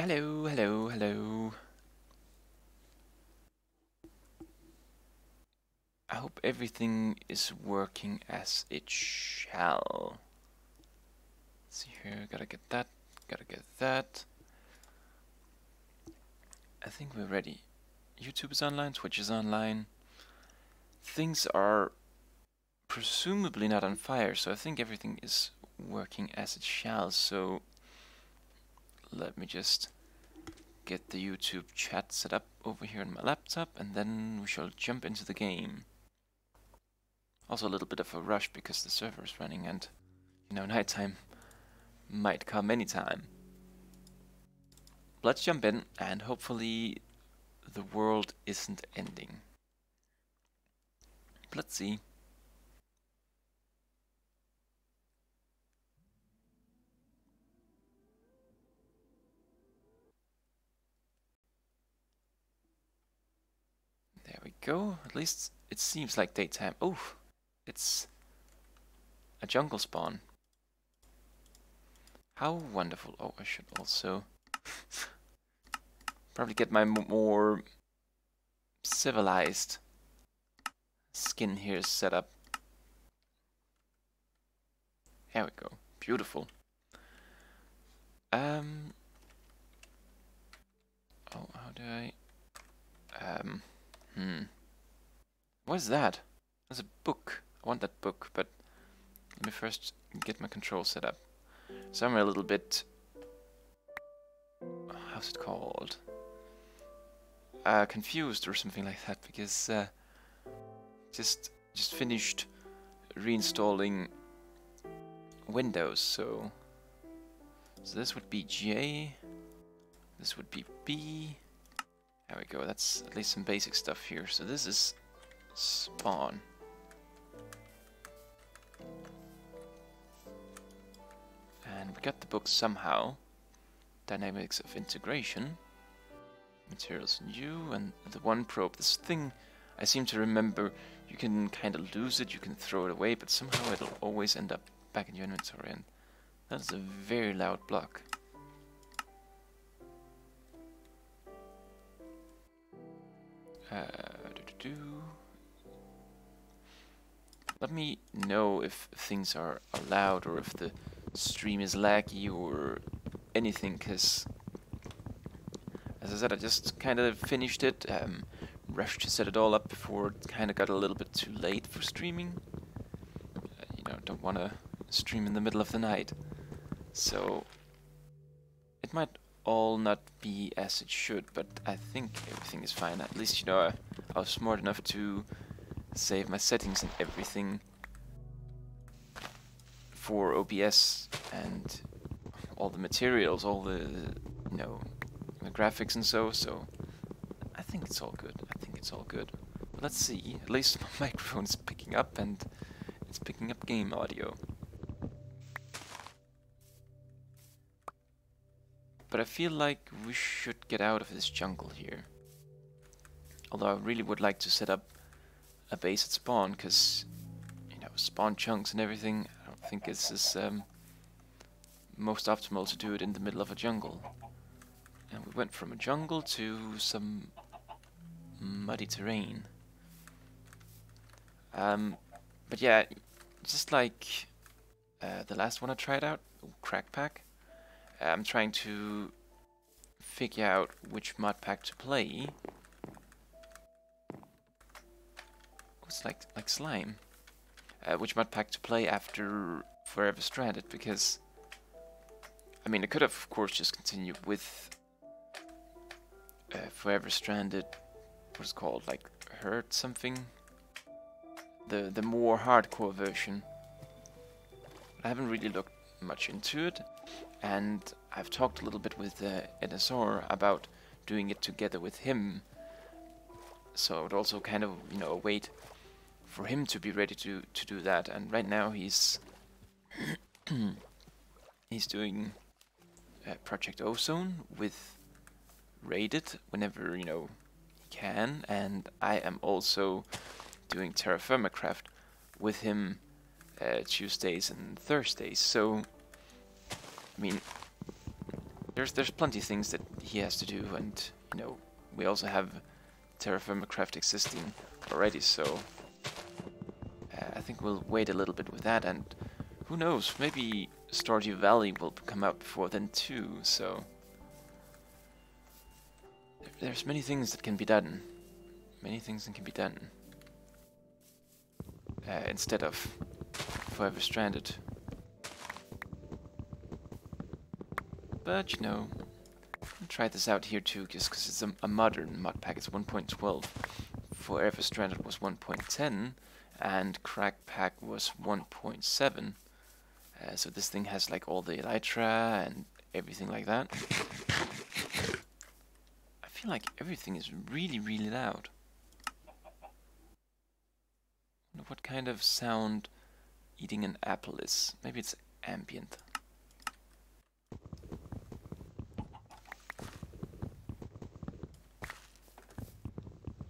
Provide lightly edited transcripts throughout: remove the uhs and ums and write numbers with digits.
Hello, hello, hello. I hope everything is working as it shall. Let's see here, gotta get that, gotta get that. I think we're ready. YouTube is online, Twitch is online. Things are presumably not on fire, so I think everything is working as it shall. So let me just get the YouTube chat set up over here on my laptop, and then we shall jump into the game. Also a little bit of a rush because the server is running and, you know, nighttime might come anytime. Let's jump in and hopefully the world isn't ending. But let's see. There we go. At least it seems like daytime. Oh, it's a jungle spawn. How wonderful. Oh, I should also probably get my more civilized skin here set up. There we go. Beautiful. Oh, how do I... What is that? There's a book. I want that book, but let me first get my control set up. So I'm a little bit... how's it called? Confused or something like that, because just finished reinstalling Windows, so this would be J, this would be B. There we go, that's at least some basic stuff here. So this is spawn. And we got the book somehow. Dynamics of integration. Materials new, and the one probe. This thing, I seem to remember, you can kind of lose it, you can throw it away, but somehow it'll always end up back in your inventory, and that is a very loud block. Let me know if things are allowed or if the stream is laggy or anything, because as I said, I just kind of finished it, rushed to set it all up before it kind of got a little bit too late for streaming. You know, don't want to stream in the middle of the night. So it might all not be as it should, but I think everything is fine. At least, you know, I was smart enough to save my settings and everything for OBS and all the materials, all the you know, the graphics and so I think it's all good. I think it's all good. But let's see. At least my microphone is picking up and it's picking up game audio. But I feel like we should get out of this jungle here. Although I really would like to set up a base at spawn, because, you know, spawn chunks and everything, I don't think this is most optimal to do it in the middle of a jungle. And we went from a jungle to some muddy terrain. But yeah, just like the last one I tried out, Crackpack, I'm trying to figure out which modpack to play. It's like slime. Which modpack to play after Forever Stranded, because I mean I could have of course just continued with Forever Stranded, what is it called, like Hurt something, the more hardcore version. I haven't really looked much into it, and I've talked a little bit with NSR about doing it together with him, so it also kind of, you know, wait for him to be ready to do that. And right now he's he's doing Project Ozone with Raided whenever, you know, he can, and I am also doing Terraformacraft with him Tuesdays and Thursdays. So I mean, there's plenty of things that he has to do, and you know, we also have Terraformacraft existing already, so I think we'll wait a little bit with that, and who knows, maybe Stardew Valley will come out before then too, so there's many things that can be done. Many things that can be done. Instead of Forever Stranded. But, you know, I'll try this out here too, just because it's a modern modpack. It's 1.12. Forever Stranded was 1.10, and Crack Pack was 1.7. So this thing has like all the elytra and everything like that. I feel like everything is really, really loud. I wonder what kind of sound eating an apple is. Maybe it's ambient.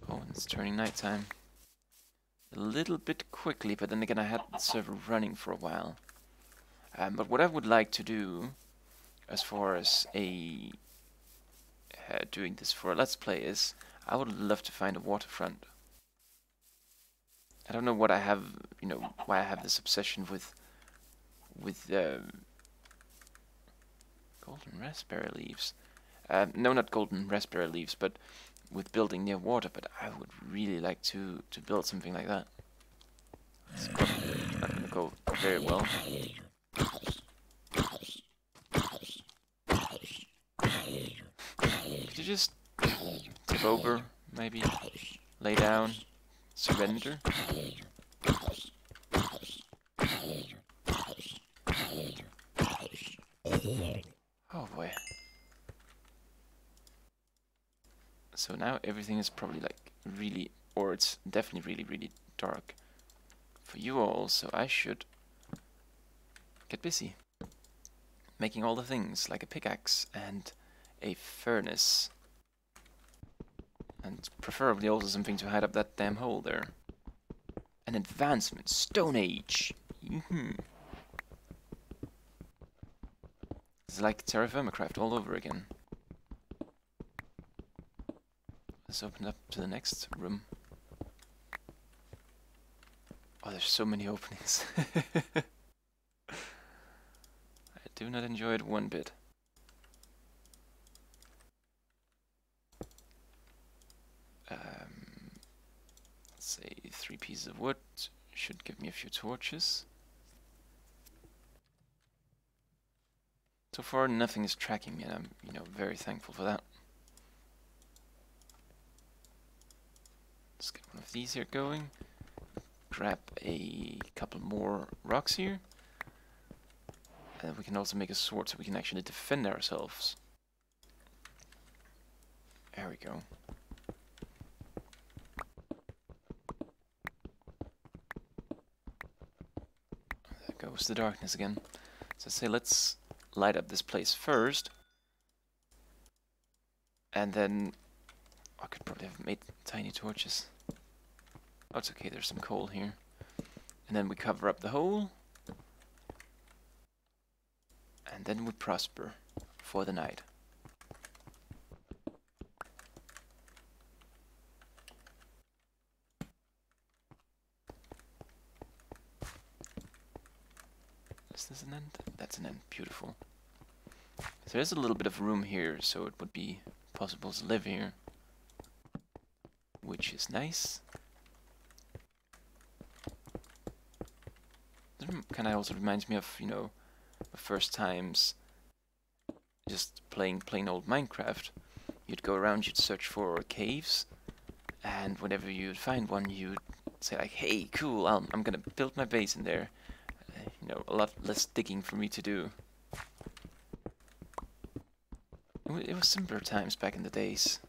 Oh, and it's turning nighttime. A little bit quickly, but then again I had the server running for a while. But what I would like to do, as far as a doing this for a Let's Play, is I would love to find a waterfront. I don't know what I have, you know, why I have this obsession with golden raspberry leaves. No, not golden raspberry leaves, but with building near water. But I would really like to build something like that. It's not going to go very well. Could you just tip over, maybe? Lay down? Surrender? Oh boy. So now everything is probably like really, or it's definitely really, really dark for you all, so I should get busy making all the things, like a pickaxe and a furnace. And preferably also something to hide up that damn hole there. An advancement, Stone Age. It's like Terraformacraft all over again. Let's open up to the next room. Oh, there's so many openings. I do not enjoy it one bit. Let's say 3 pieces of wood should give me a few torches. So far, nothing is tracking me, and I'm, you know, very thankful for that. Let's get one of these here going. Grab a couple more rocks here. And we can also make a sword so we can actually defend ourselves. There we go. There goes the darkness again. So say let's light up this place first. And then I could probably have made tiny torches. Oh, it's okay, there's some coal here. And then we cover up the hole. And then we prosper for the night. Is this an end? That's an end. Beautiful. There's a little bit of room here, so it would be possible to live here. Which is nice. This kind of also reminds me of, you know, the first times just playing plain old Minecraft. You'd go around, you'd search for caves, and whenever you'd find one, you'd say like, hey, cool, I'm gonna build my base in there. You know, a lot less digging for me to do. It was simpler times back in the days.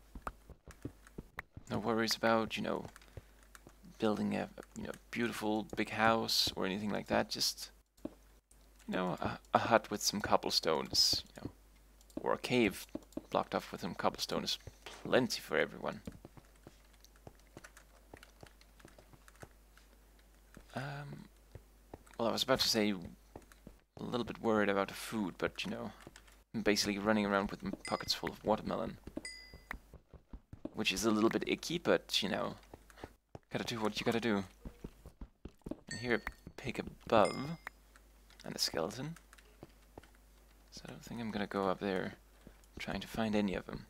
No worries about, you know, building a, you know, beautiful big house or anything like that. Just, you know, a hut with some cobblestones, you know, or a cave blocked off with some cobblestone is plenty for everyone. Well, I was about to say a little bit worried about the food, but you know, I'm basically running around with my pockets full of watermelon. Which is a little bit icky, but, you know, gotta do what you gotta do. And here a pig above, and a skeleton. So I don't think I'm gonna go up there trying to find any of them.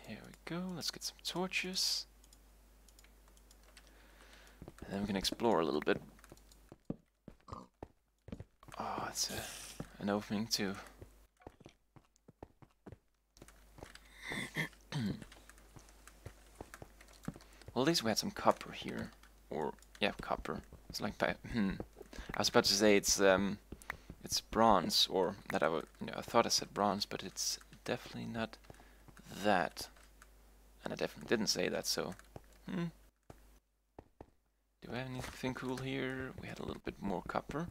Here we go, let's get some torches. And then we can explore a little bit. Oh, it's an opening too. Well, at least we had some copper here. Or, yeah, copper. It's like, I was about to say it's bronze, or that I thought I said bronze, but it's definitely not that. And I definitely didn't say that, so, Do I have anything cool here? We had a little bit more copper.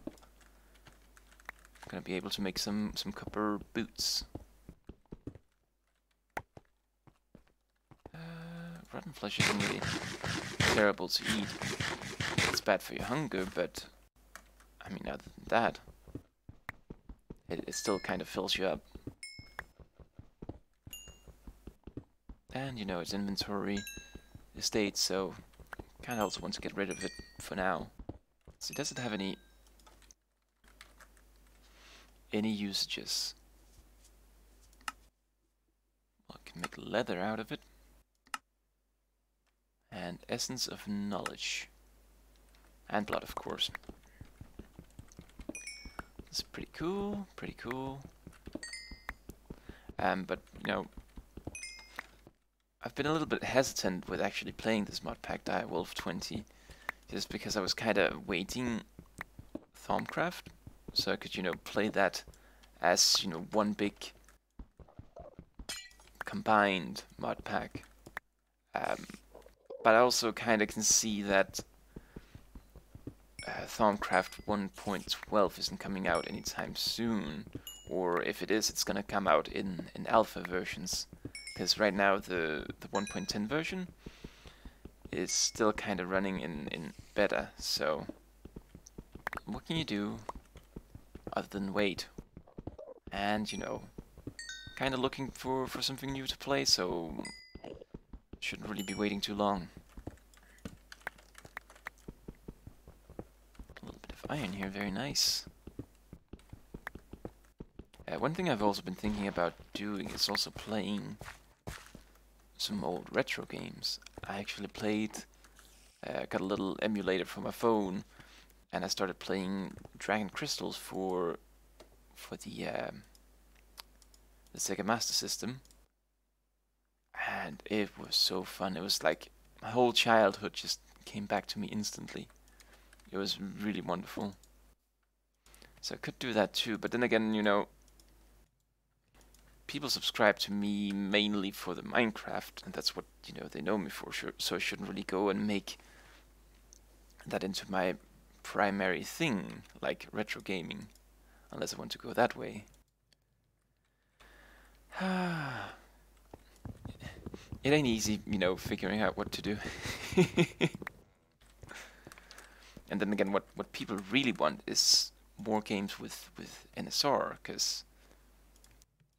Gonna be able to make some copper boots. Rotten flesh isn't really terrible to eat. It's bad for your hunger, but I mean, other than that, it still kind of fills you up. And you know, it's inventory estate, so kind of also want to get rid of it for now. So does it have any usages? Well, I can make leather out of it. And essence of knowledge. And blood, of course. It's pretty cool, pretty cool. But, you know, I've been a little bit hesitant with actually playing this modpack Direwolf20, just because I was kind of waiting Thaumcraft, so I could, you know, play that as, you know, one big combined modpack. But I also kind of can see that Thaumcraft 1.12 isn't coming out anytime soon, or if it is, it's gonna come out in alpha versions, because right now the 1.10 version is still kind of running in beta, so what can you do other than wait? And, you know, kind of looking for something new to play, so shouldn't really be waiting too long. A little bit of iron here, very nice. One thing I've also been thinking about doing is also playing some old retro games. I actually got a little emulator for my phone, and I started playing Dragon Crystals for the Sega Master System. And it was so fun. It was like my whole childhood just came back to me instantly. It was really wonderful. So I could do that too, but then again, you know, people subscribe to me mainly for the Minecraft, and that's what, you know, they know me for, sure. So I shouldn't really go and make that into my primary thing, like retro gaming, unless I want to go that way. It ain't easy, you know, figuring out what to do. And then again, what people really want is more games with NSR, because,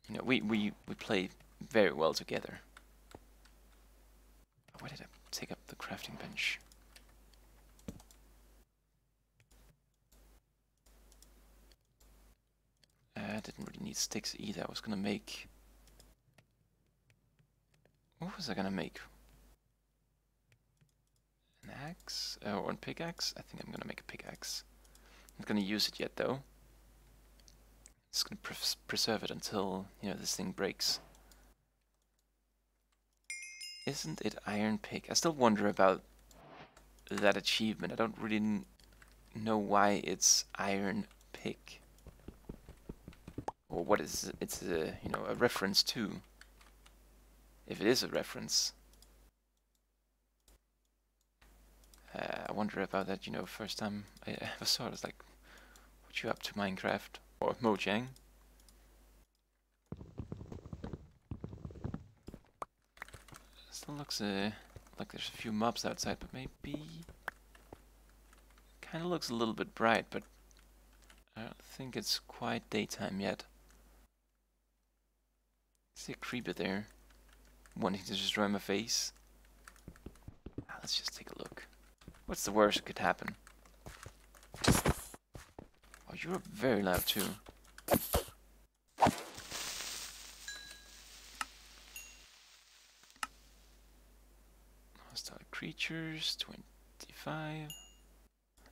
you know, we play very well together. Why did I take up the crafting bench? I didn't really need sticks either. I was gonna make... What was I gonna make? An axe? Or a pickaxe? I think I'm gonna make a pickaxe. I'm not gonna use it yet though. Just gonna preserve it until, you know, this thing breaks. Isn't it iron pick? I still wonder about that achievement. I don't really know why it's iron pick. Or what is it's a, you know, a reference to. If it is a reference. I wonder about that, you know, first time I ever saw it. I was like, what you up to, Minecraft? Or Mojang? Still looks like there's a few mobs outside, but maybe kind of looks a little bit bright, but I don't think it's quite daytime yet. I see a creeper there, wanting to destroy my face. Let's just take a look. What's the worst that could happen? Oh, you're very loud too. Hostile creatures, 25.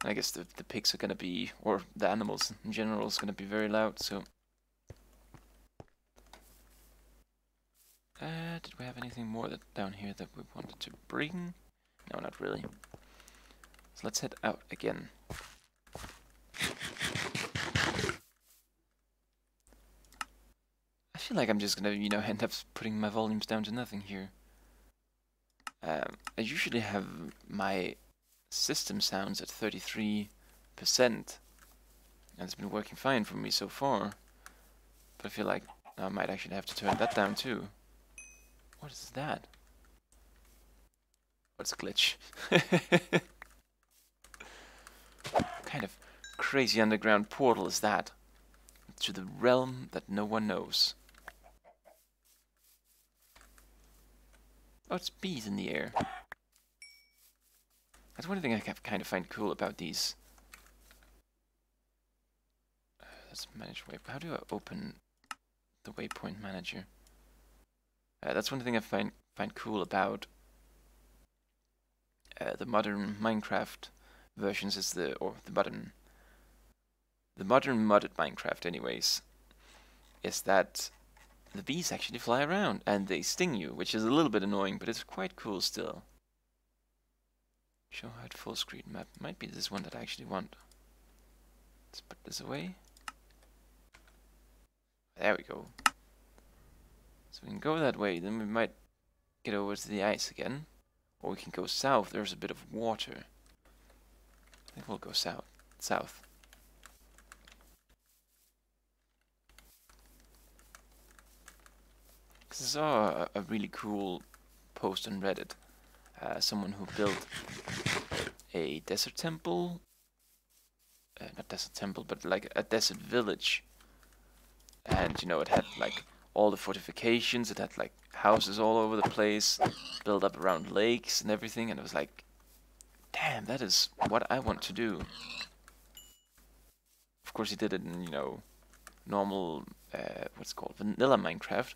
I guess the pigs are gonna be, or the animals in general is gonna be very loud, so... did we have anything more down here that we wanted to bring? No, not really. So let's head out again. I feel like I'm just gonna, end up putting my volumes down to nothing here. I usually have my system sounds at 33%, and it's been working fine for me so far. But I feel like I might actually have to turn that down too. What is that? What's a glitch? What kind of crazy underground portal is that? To the realm that no one knows. Oh, it's bees in the air. That's one thing I kind of find cool about these. Let's manage waypoint. How do I open the waypoint manager? That's one thing I find cool about the modern Minecraft versions is the modern modded Minecraft anyways, is that the bees actually fly around and they sting you, which is a little bit annoying, but it's quite cool still. Show hide full screen map. Might be this one that I actually want. Let's put this away. There we go. So we can go that way, then we might get over to the ice again. Or we can go south, there's a bit of water. I think we'll go south. Because I saw a really cool post on Reddit. Someone who built a desert temple. Not desert temple, but like a desert village. And, it had like all the fortifications, it had like houses all over the place, built up around lakes and everything, and it was like, damn, that is what I want to do. Of course he did it in, normal, what's it called, vanilla Minecraft,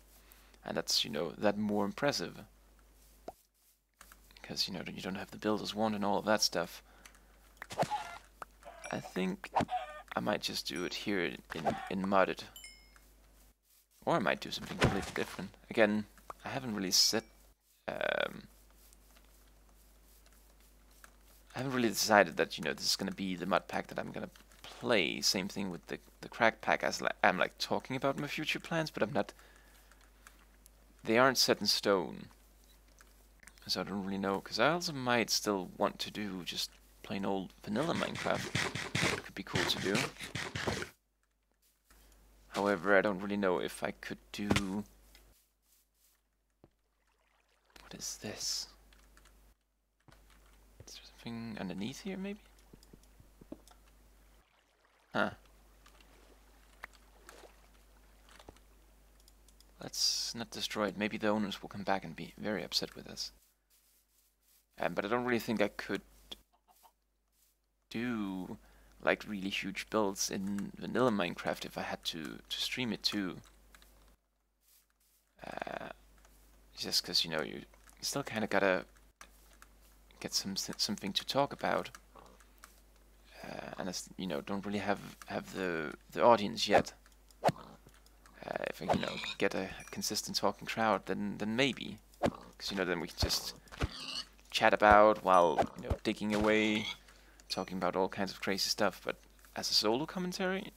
and that's, that more impressive. Because, you don't have the builder's wand and all of that stuff. I think I might just do it here in modded. Or I might do something completely different. Again, I haven't really set... I haven't really decided that, this is going to be the mod pack that I'm going to play. Same thing with the crack pack, as I'm like talking about my future plans, but I'm not... They aren't set in stone. So I don't really know, because I also might still want to do just plain old vanilla Minecraft. It could be cool to do. However, I don't really know if I could do... What is this? Is there something underneath here, maybe? Huh. Let's not destroy it. Maybe the owners will come back and be very upset with us. But I don't really think I could do like really huge builds in vanilla Minecraft if I had to stream it too. Just because, you still kind of gotta get something to talk about. And as, don't really have the audience yet. If I, get a consistent talking crowd, then maybe. Because, then we can just chat about while, digging away, talking about all kinds of crazy stuff. But as a solo commentary,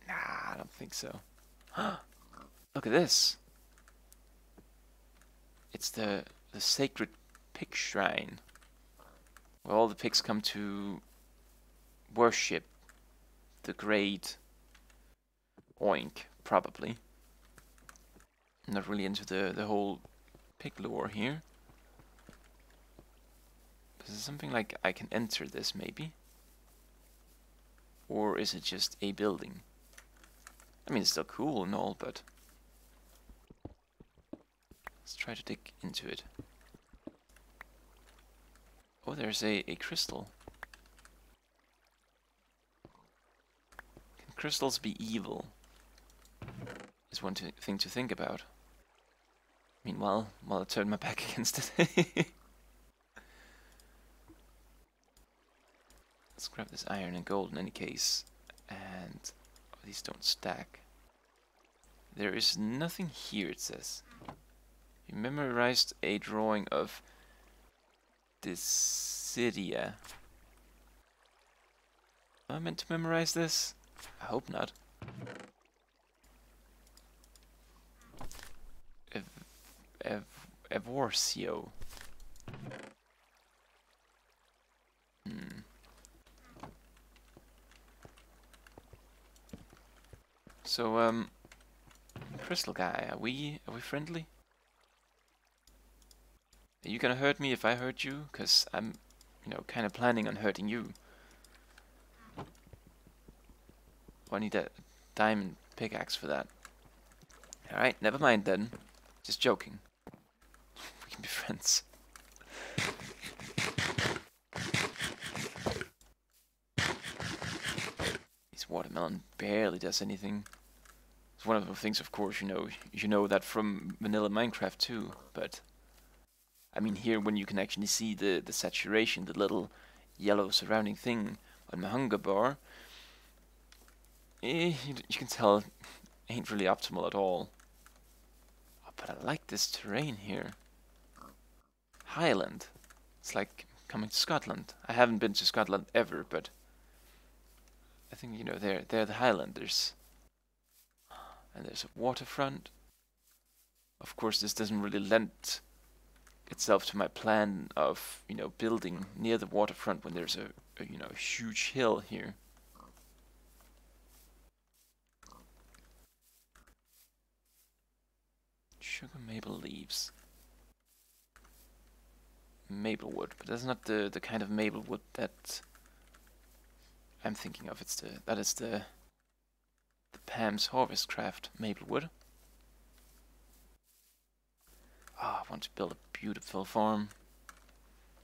nah, I don't think so. Look at this. It's the sacred pig shrine, where all the pigs come to worship the great Oink, probably. I'm not really into the whole pig lore here. Is it something like I can enter this maybe? Or is it just a building? I mean, it's still cool and all, but let's try to dig into it. Oh, there's a crystal. Can crystals be evil? Is one thing to think about. Meanwhile, while I turn my back against it. Let's grab this iron and gold in any case. And oh, these don't stack. There is nothing here, it says. You memorized a drawing of Dissidia. Am I meant to memorize this? I hope not. Evorsio. So, Crystal guy, are we friendly? Are you gonna hurt me if I hurt you? 'Cause I'm, you know, kind of planning on hurting you. Oh, I need a diamond pickaxe for that. Alright, never mind then. Just joking. We can be friends. This watermelon barely does anything. It's one of the things, of course, you know that from vanilla Minecraft too, but I mean here when you can actually see the saturation, the little yellow surrounding thing on my hunger bar, you can tell it ain't really optimal at all. Oh, but I like this terrain here. Highland. It's like coming to Scotland. I haven't been to Scotland ever, but I think, you know, they're the Highlanders. And there's a waterfront. Of course, this doesn't really lend itself to my plan of, you know, building near the waterfront when there's a you know, huge hill here. Sugar maple leaves. Maple wood, but that's not the kind of maple wood that I'm thinking of. That is the Pam's Harvest Craft maple wood. Ah, I want to build a beautiful farm.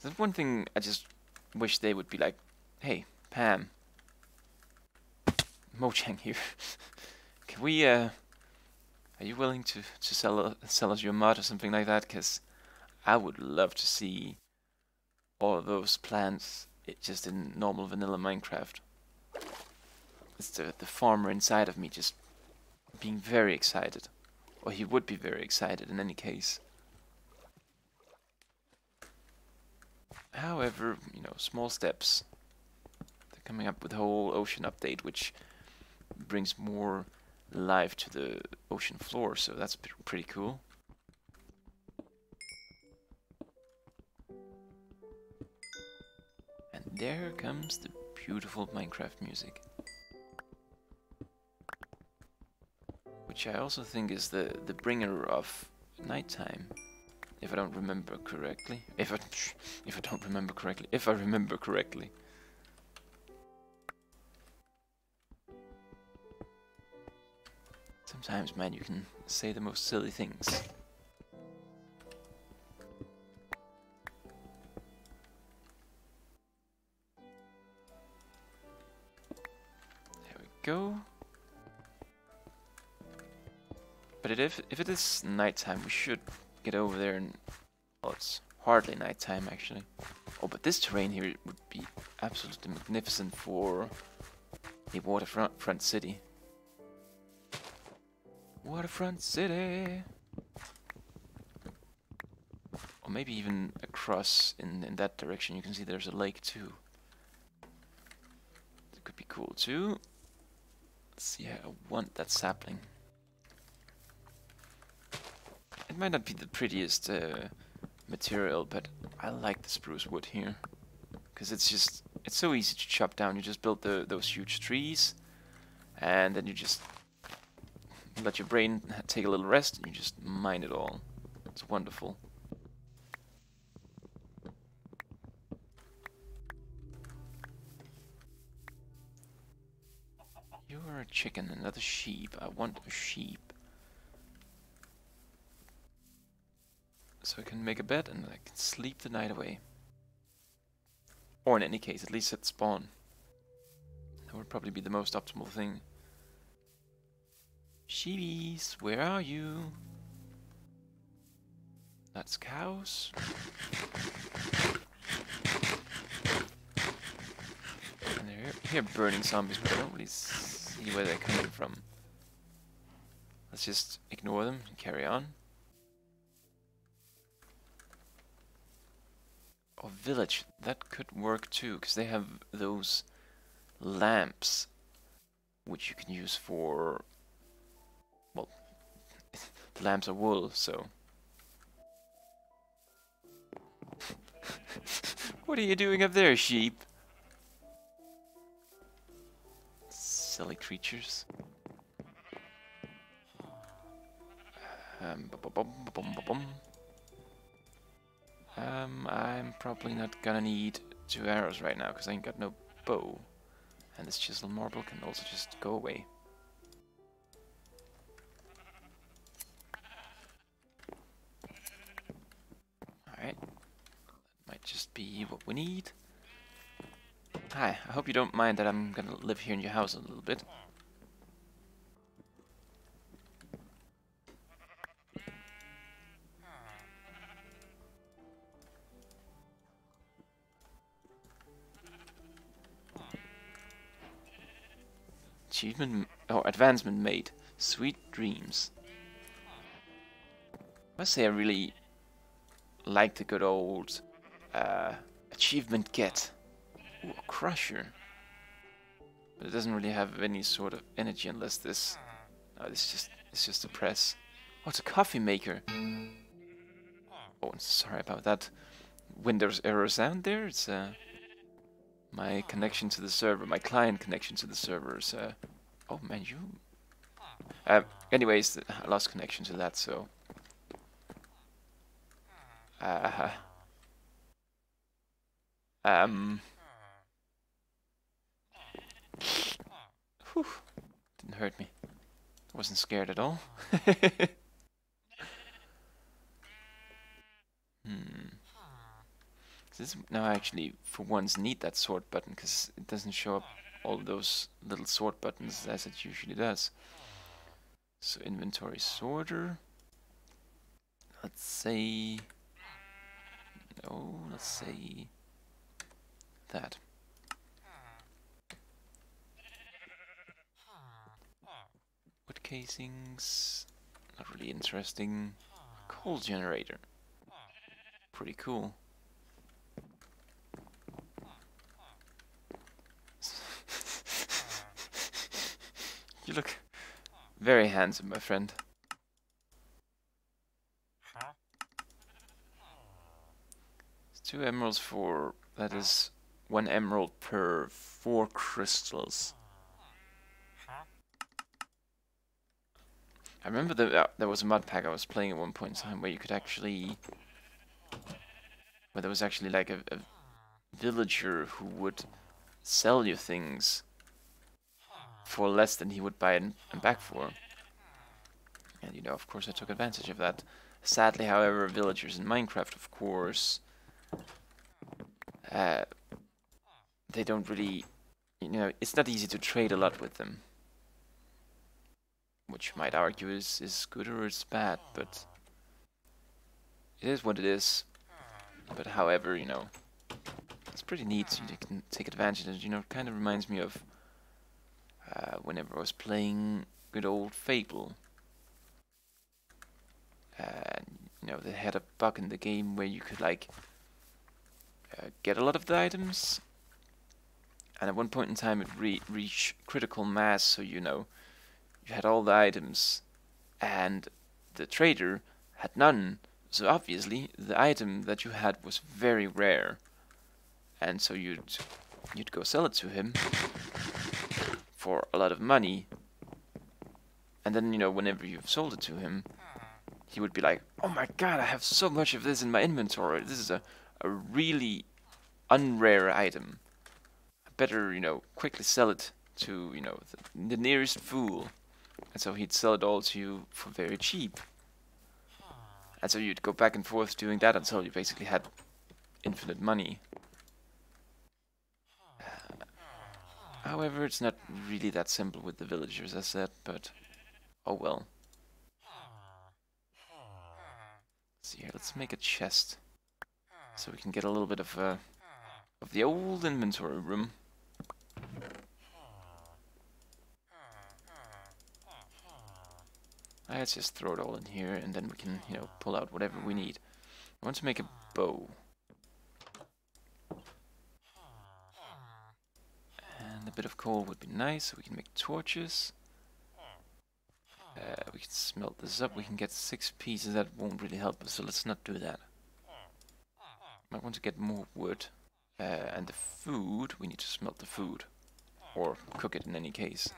There's one thing I just wish they would be like, hey, Pam, Mojang here. Can we, are you willing to sell us your mod or something like that? Because I would love to see all of those plants just in normal vanilla Minecraft. It's the farmer inside of me just being very excited. Or he would be very excited in any case. However, you know, small steps. They're coming up with a whole ocean update, which brings more life to the ocean floor, so that's pretty cool. And there comes the beautiful Minecraft music. Which I also think is the bringer of nighttime. If I don't remember correctly. If I don't remember correctly. If I remember correctly. Sometimes, man, you can say the most silly things. There we go. But if it is nighttime, we should get over there and... Well, it's hardly nighttime, actually. Oh, but this terrain here would be absolutely magnificent for a waterfront city. Waterfront city! Or maybe even across in that direction. You can see there's a lake, too. That could be cool, too. Let's see, I want that sapling. It might not be the prettiest material, but I like the spruce wood here. Because it's so easy to chop down. You just build those huge trees, and then you just let your brain take a little rest, and you just mine it all. It's wonderful. You're a chicken, another sheep. I want a sheep. So I can make a bed and I can sleep the night away. Or in any case, at least at spawn. That would probably be the most optimal thing. Sheepies, where are you? That's cows. And they're here burning zombies, but I don't really see where they're coming from. Let's just ignore them and carry on. Oh, village. That could work too, because they have those lamps which you can use for... Well, the lamps are wool, so... What are you doing up there, sheep? Silly creatures. I'm probably not gonna need 2 arrows right now, because I ain't got no bow. And this chisel marble can also just go away. Alright. That might just be what we need. Hi, I hope you don't mind that I'm gonna live here in your house a little bit. Achievement, oh, advancement made. Sweet dreams. I must say I really like the good old achievement get. Ooh, a crusher. But it doesn't really have any sort of energy unless this. No, it's just a press. Oh, it's a coffee maker. Oh, I'm sorry about that. Windows error sound there. It's my connection to the server, my client connection to the server is oh man, you. Anyways, I lost connection to that, so. Whew. Didn't hurt me. I wasn't scared at all. This now I actually, for once, need that sword button because it doesn't show up all those little sword buttons as it usually does. So inventory sorter. Let's say no. Let's say that. Wood casings. Not really interesting. Coal generator. Pretty cool. You look very handsome, my friend. It's 2 emeralds for... That is 1 emerald per 4 crystals. I remember there was a mod pack I was playing at one point in time where you could actually... Where there was actually like a villager who would sell you things for less than he would buy it back for. And you know, of course I took advantage of that. Sadly, however, villagers in Minecraft, of course, they don't really, you know, it's not easy to trade a lot with them. Which you might argue is good or it's bad, but it is what it is. But however, you know, it's pretty neat, so you can take advantage of it. You know, it kind of reminds me of whenever I was playing good old Fable. You know, they had a bug in the game where you could like get a lot of the items, and at one point in time it reached critical mass, so you know, you had all the items and the trader had none, so obviously the item that you had was very rare, and so you'd go sell it to him for a lot of money, and then, you know, whenever you've sold it to him, he would be like, oh my god, I have so much of this in my inventory, this is a really unrare item, I better, you know, quickly sell it to, you know, the nearest fool. And so he'd sell it all to you for very cheap. And so you'd go back and forth doing that until you basically had infinite money. However, it's not really that simple with the villagers, as I said, but oh well. Let's see here, let's make a chest. So we can get a little bit of the old inventory room. Let's just throw it all in here, and then we can, you know, pull out whatever we need. I want to make a bow. And a bit of coal would be nice, so we can make torches. We can smelt this up, we can get 6 pieces, that won't really help us, so let's not do that. I want to get more wood. And the food, we need to smelt the food. Or cook it in any case.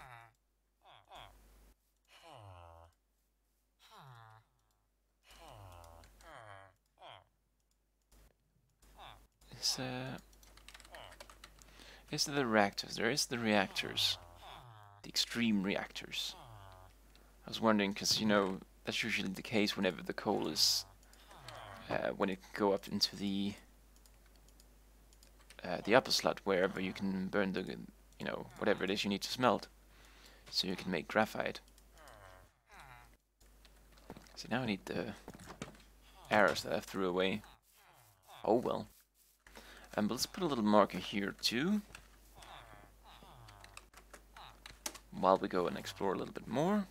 Is there the reactors? There is the reactors. The extreme reactors. I was wondering, because, you know, that's usually the case whenever the coal is... when it go up into the upper slot, wherever you can burn the, you know, whatever it is you need to smelt. So you can make graphite. So now I need the arrows that I threw away. Oh well. But let's put a little marker here too. While we go and explore a little bit more.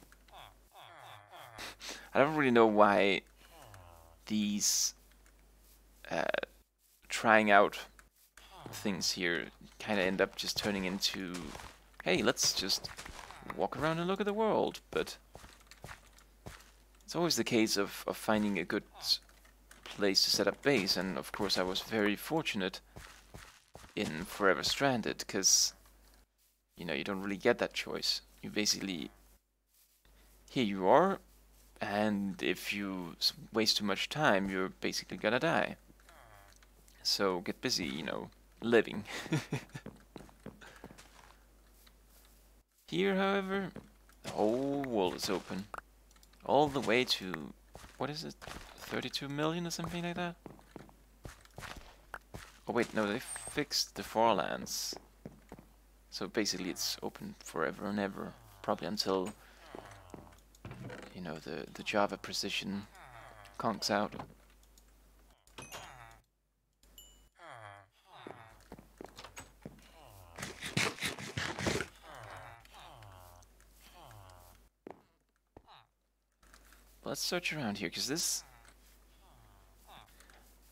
I don't really know why these trying out things here kind of end up just turning into, hey, let's just walk around and look at the world. But it's always the case of finding a good place to set up base, and of course I was very fortunate in Forever Stranded, because, you know, you don't really get that choice. You basically, here you are, and if you waste too much time, you're basically gonna die. So get busy, you know, living. Here, however, the whole world is open. All the way to, what is it, 32 million or something like that? Oh wait, no, they fixed the Farlands. So basically it's open forever and ever. Probably until, you know, the Java precision conks out. Let's search around here, because this,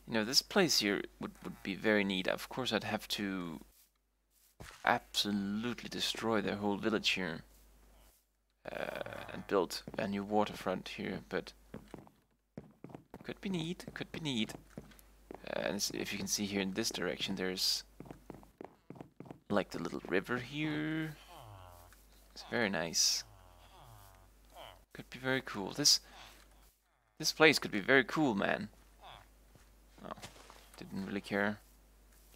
you know, this place here would be very neat. Of course, I'd have to absolutely destroy their whole village here and build a new waterfront here, but could be neat, could be neat. And if you can see here in this direction, there's like the little river here. It's very nice. Could be very cool. This place could be very cool, man. Oh, didn't really care.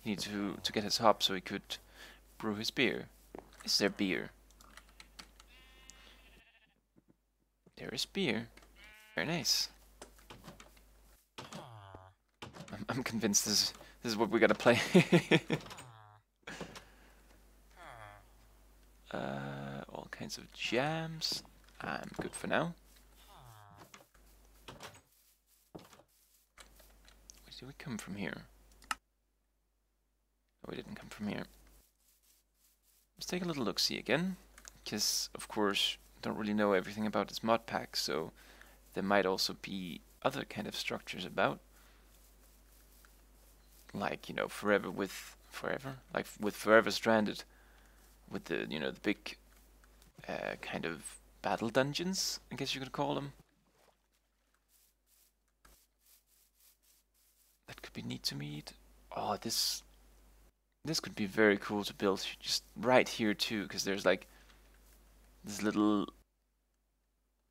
He needed to get his hop so he could brew his beer. Is there beer? There is beer. Very nice. I'm convinced this is what we gotta play. All kinds of jams. I'm good for now. Where did we come from here? Oh, we didn't come from here. Let's take a little look-see again, because of course I don't really know everything about this mod pack, so there might also be other kind of structures about, like, you know, Forever Stranded, with the, you know, the big kind of battle dungeons, I guess you could call them. That could be neat to meet. Oh, this could be very cool to build just right here too, because there's like this little,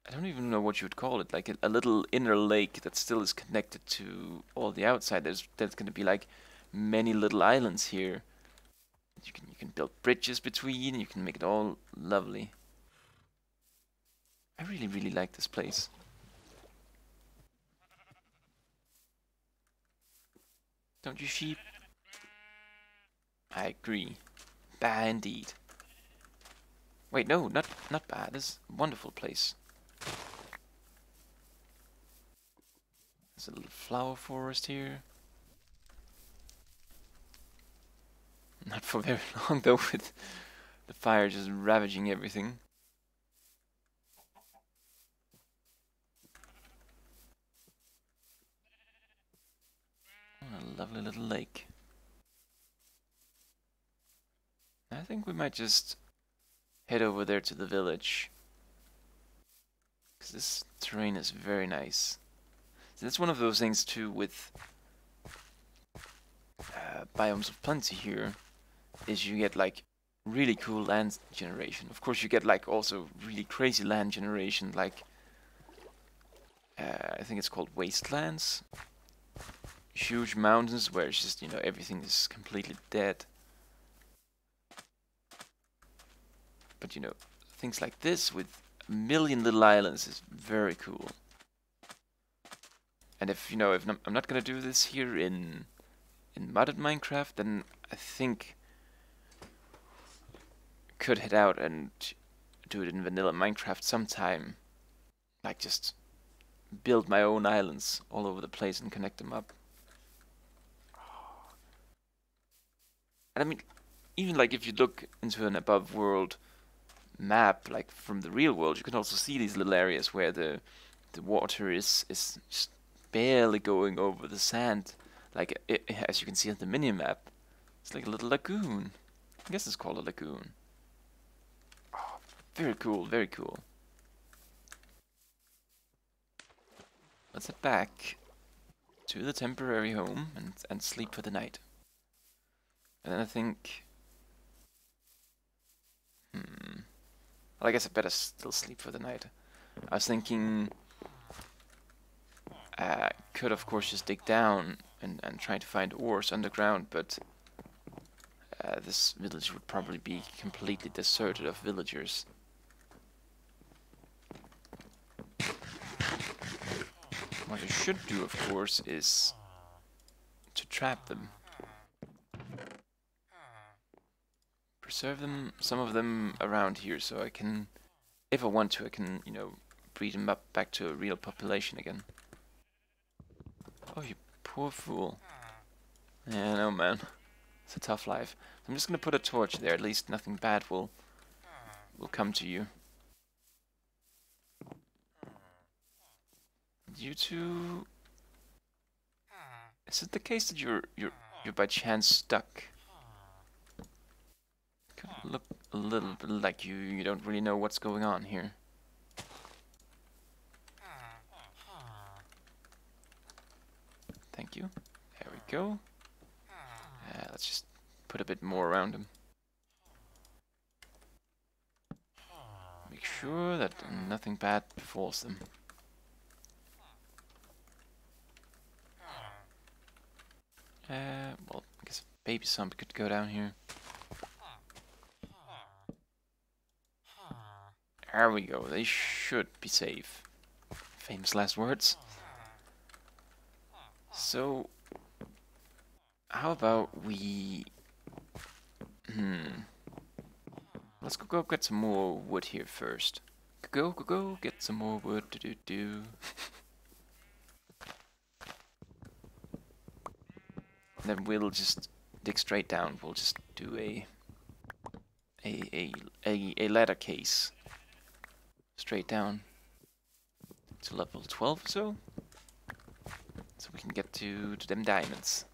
I don't even know what you would call it, like a little inner lake that still is connected to all the outside. There's going to be like many little islands here You can build bridges between. You can make it all lovely. I really, really like this place. Don't you, sheep? I agree. Bad indeed. Wait, no, not bad. This is a wonderful place. There's a little flower forest here. Not for very long though, with the fire just ravaging everything. Oh, a lovely little lake. I think we might just head over there to the village, because this terrain is very nice. So that's one of those things too with biomes of plenty here, is you get like really cool land generation. Of course you get like also really crazy land generation, like I think it's called wastelands. Huge mountains where it's just, you know, everything is completely dead. But you know, things like this with a million little islands is very cool. And if, you know, if I'm not gonna do this here in modded Minecraft, then I think could head out and do it in vanilla Minecraft sometime. Like just build my own islands all over the place and connect them up. And I mean, even like if you look into an above world map, like from the real world, you can also see these little areas where the water is just barely going over the sand. Like as you can see on the mini map, it's like a little lagoon. I guess it's called a lagoon. Oh, very cool, very cool. Let's head back to the temporary home and sleep for the night. And then I think... Well, I guess I better still sleep for the night. I was thinking... I could of course just dig down and try to find ores underground, but... this village would probably be completely deserted of villagers. What I should do, of course, is to trap them. Preserve them, some of them around here, so I can, if I want to, I can, you know, breed them up back to a real population again. Oh, you poor fool. Yeah, no man. It's a tough life. I'm just gonna put a torch there, at least nothing bad will come to you. You two... Is it the case that you're by chance stuck? Could look a little bit like you don't really know what's going on here. Thank you. There we go. Let's just put a bit more around him. Make sure that nothing bad befalls them. Well, I guess a baby zombie could go down here. There we go, they should be safe. Famous last words. So, how about we... Let's go get some more wood here first. Go, get some more wood, do. Then we'll just dig straight down. We'll just do a ladder case straight down to level 12 or so we can get to them diamonds.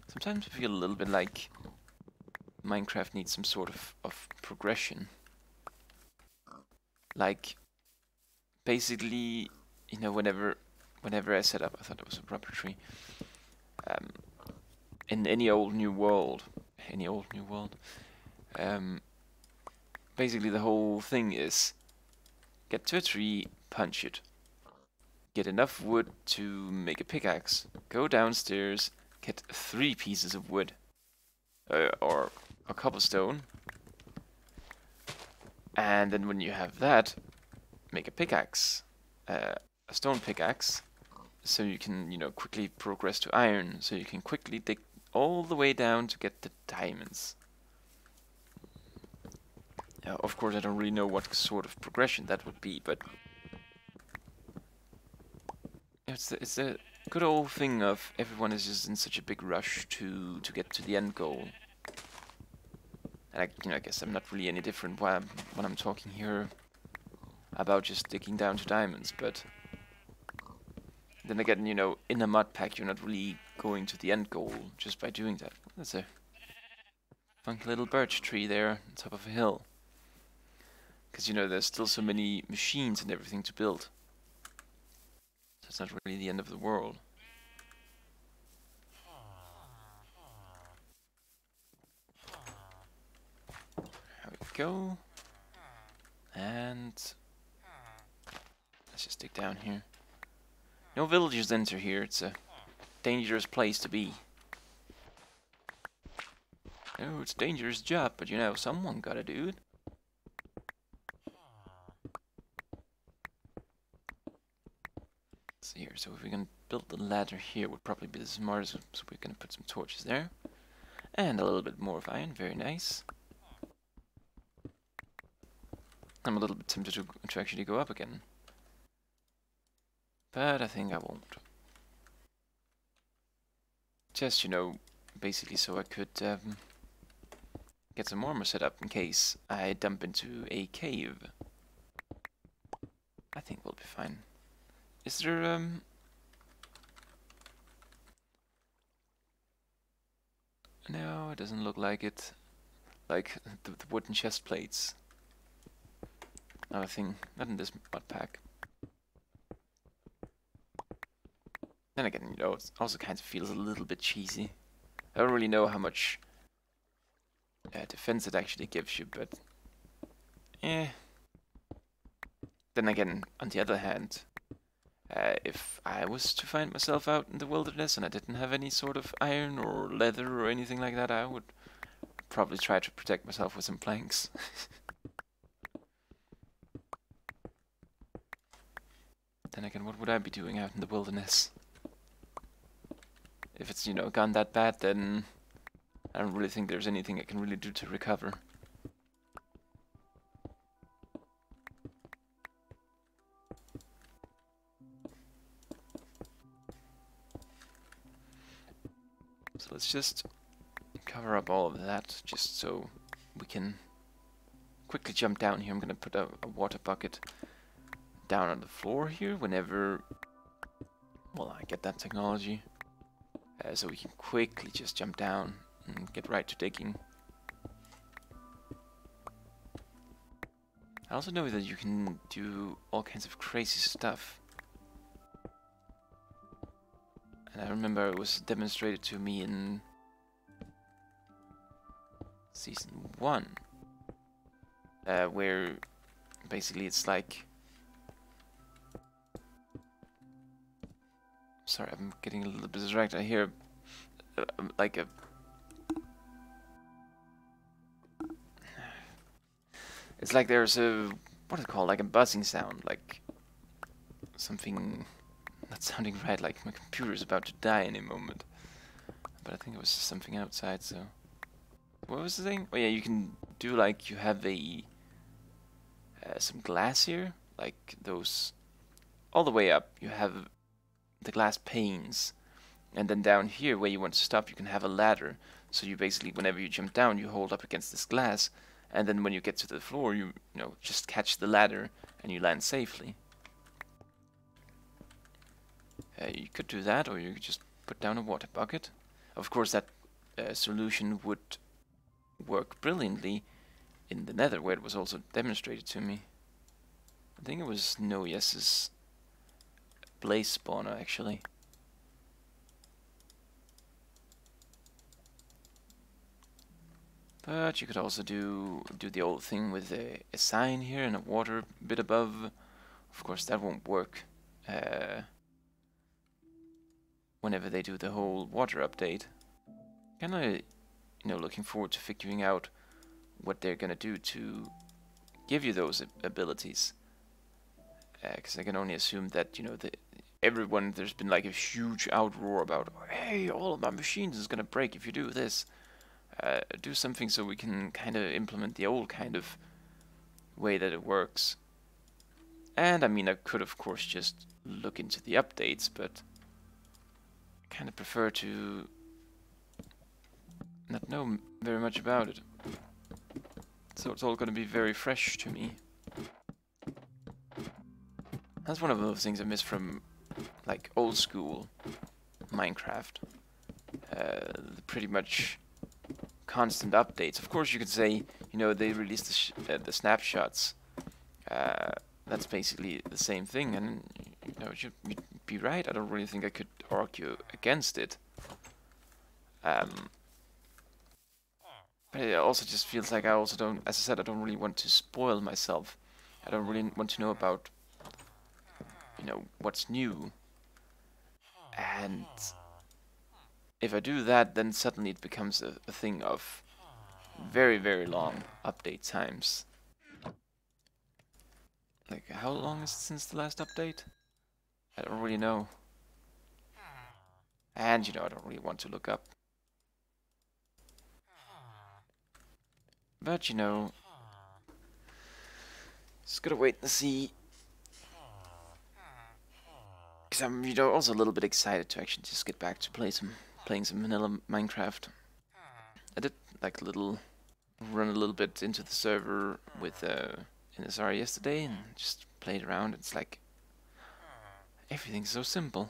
Sometimes I feel a little bit like Minecraft needs some sort of progression. Like, basically, you know, whenever I set up, I thought it was a proper tree. In any old new world, basically the whole thing is get to a tree, punch it, get enough wood to make a pickaxe, go downstairs, get 3 pieces of wood, or a cobblestone, and then when you have that, make a pickaxe, a stone pickaxe, so you can, you know, quickly progress to iron, so you can quickly dig all the way down to get the diamonds. Of course, I don't really know what sort of progression that would be, but it's the good old thing of everyone is just in such a big rush to get to the end goal. And I guess I'm not really any different when I'm talking here about just digging down to diamonds, but then again, you know, in a mod pack, you're not really going to the end goal just by doing that. That's a funky little birch tree there on top of a hill. Because, you know, there's still so many machines and everything to build. So it's not really the end of the world. There we go. And let's just dig down here. No villagers enter here. It's a dangerous place to be. Oh, it's a dangerous job, but you know, someone gotta do it. Here, so if we can build the ladder here, would probably be the smartest. So we're gonna put some torches there, and a little bit more of iron. Very nice. I'm a little bit tempted to actually go up again, but I think I won't. Just, you know, basically so I could get some armor set up in case I dump into a cave. I think we'll be fine. Is there no, it doesn't look like it. Like the wooden chest plates. Another thing, not in this mod pack. Then again, you know, it also kind of feels a little bit cheesy. I don't really know how much defense it actually gives you, but eh. Then again, on the other hand, if I was to find myself out in the wilderness and I didn't have any sort of iron or leather or anything like that, I would probably try to protect myself with some planks. Then again, what would I be doing out in the wilderness? If it's, you know, gone that bad, then I don't really think there's anything I can really do to recover. So let's just cover up all of that, just so we can quickly jump down here. I'm gonna put a water bucket down on the floor here whenever, well, I get that technology. So we can quickly just jump down and get right to digging. I also know that you can do all kinds of crazy stuff. And I remember it was demonstrated to me in Season 1. Where basically it's like... Sorry, I'm getting a little bit distracted. I hear like a... It's like there's a... What is it called? Like a buzzing sound. Like something not sounding right. Like my computer's about to die any moment. But I think it was just something outside, so... What was the thing? Oh yeah, you can do like you have a... some glass here. Like those... All the way up you have the glass panes, and then down here where you want to stop you can have a ladder, so you basically, whenever you jump down, you hold up against this glass, and then when you get to the floor, you know, just catch the ladder and you land safely. You could do that, or you could just put down a water bucket. Of course that solution would work brilliantly in the nether, where it was also demonstrated to me. I think it was Noyes's blaze spawner, actually. But you could also do the old thing with a sign here and a water bit above. Of course, that won't work. Well, whenever they do the whole water update. Kinda, looking forward to figuring out what they're gonna do to give you those abilities. Because I can only assume that, there's been like a huge outroar about, hey, all of my machines is gonna break if you do this. Do something so we can kind of implement the old kind of way that it works. And I mean, I could of course just look into the updates, but I kind of prefer to not know very much about it. So it's all going to be very fresh to me. That's one of those things I miss from like old school Minecraft. Pretty much constant updates. Of course, you could say, they released the snapshots. That's basically the same thing, and you'd be right. I don't really think I could argue against it. But it also just feels like I also don't, as I said, I don't really want to spoil myself. I don't really want to know about, what's new. And if I do that, then suddenly it becomes a thing of very, very long update times. Like, how long is it since the last update? I don't really know. And, I don't really want to look up. But, just gotta wait and see. Because I'm, also a little bit excited to actually just get back to playing some vanilla Minecraft. I did, like, run a little bit into the server with, NSR yesterday and just played around. It's like, everything's so simple.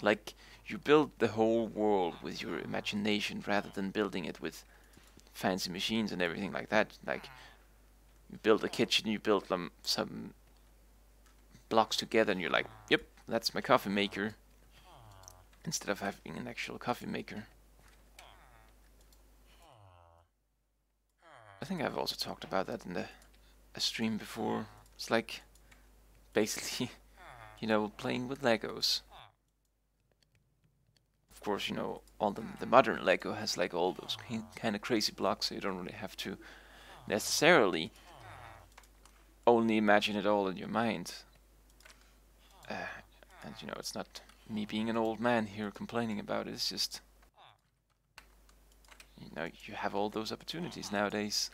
Like, you build the whole world with your imagination rather than building it with fancy machines and everything like that. Like, you build a kitchen, you build some blocks together, and you're like, yep, that's my coffee maker. Instead of having an actual coffee maker. I think I've also talked about that in a stream before. It's like, basically, playing with Legos. Of course, all the modern Lego has like all those kind of crazy blocks, so you don't really have to necessarily only imagine it all in your mind. And it's not me being an old man here complaining about it. It's just, you have all those opportunities nowadays.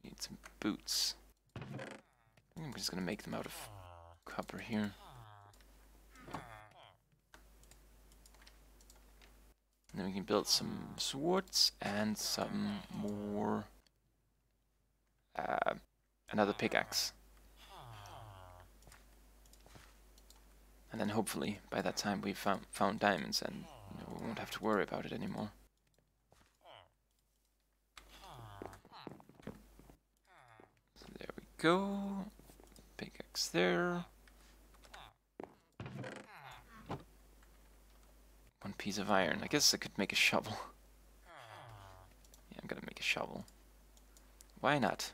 Need some boots. I'm just gonna make them out of copper here. And then we can build some swords and some more. Another pickaxe. And then hopefully by that time we've found diamonds and we won't have to worry about it anymore. So there we go. Pickaxe there. One piece of iron. I guess I could make a shovel. Yeah, I'm gonna make a shovel. Why not?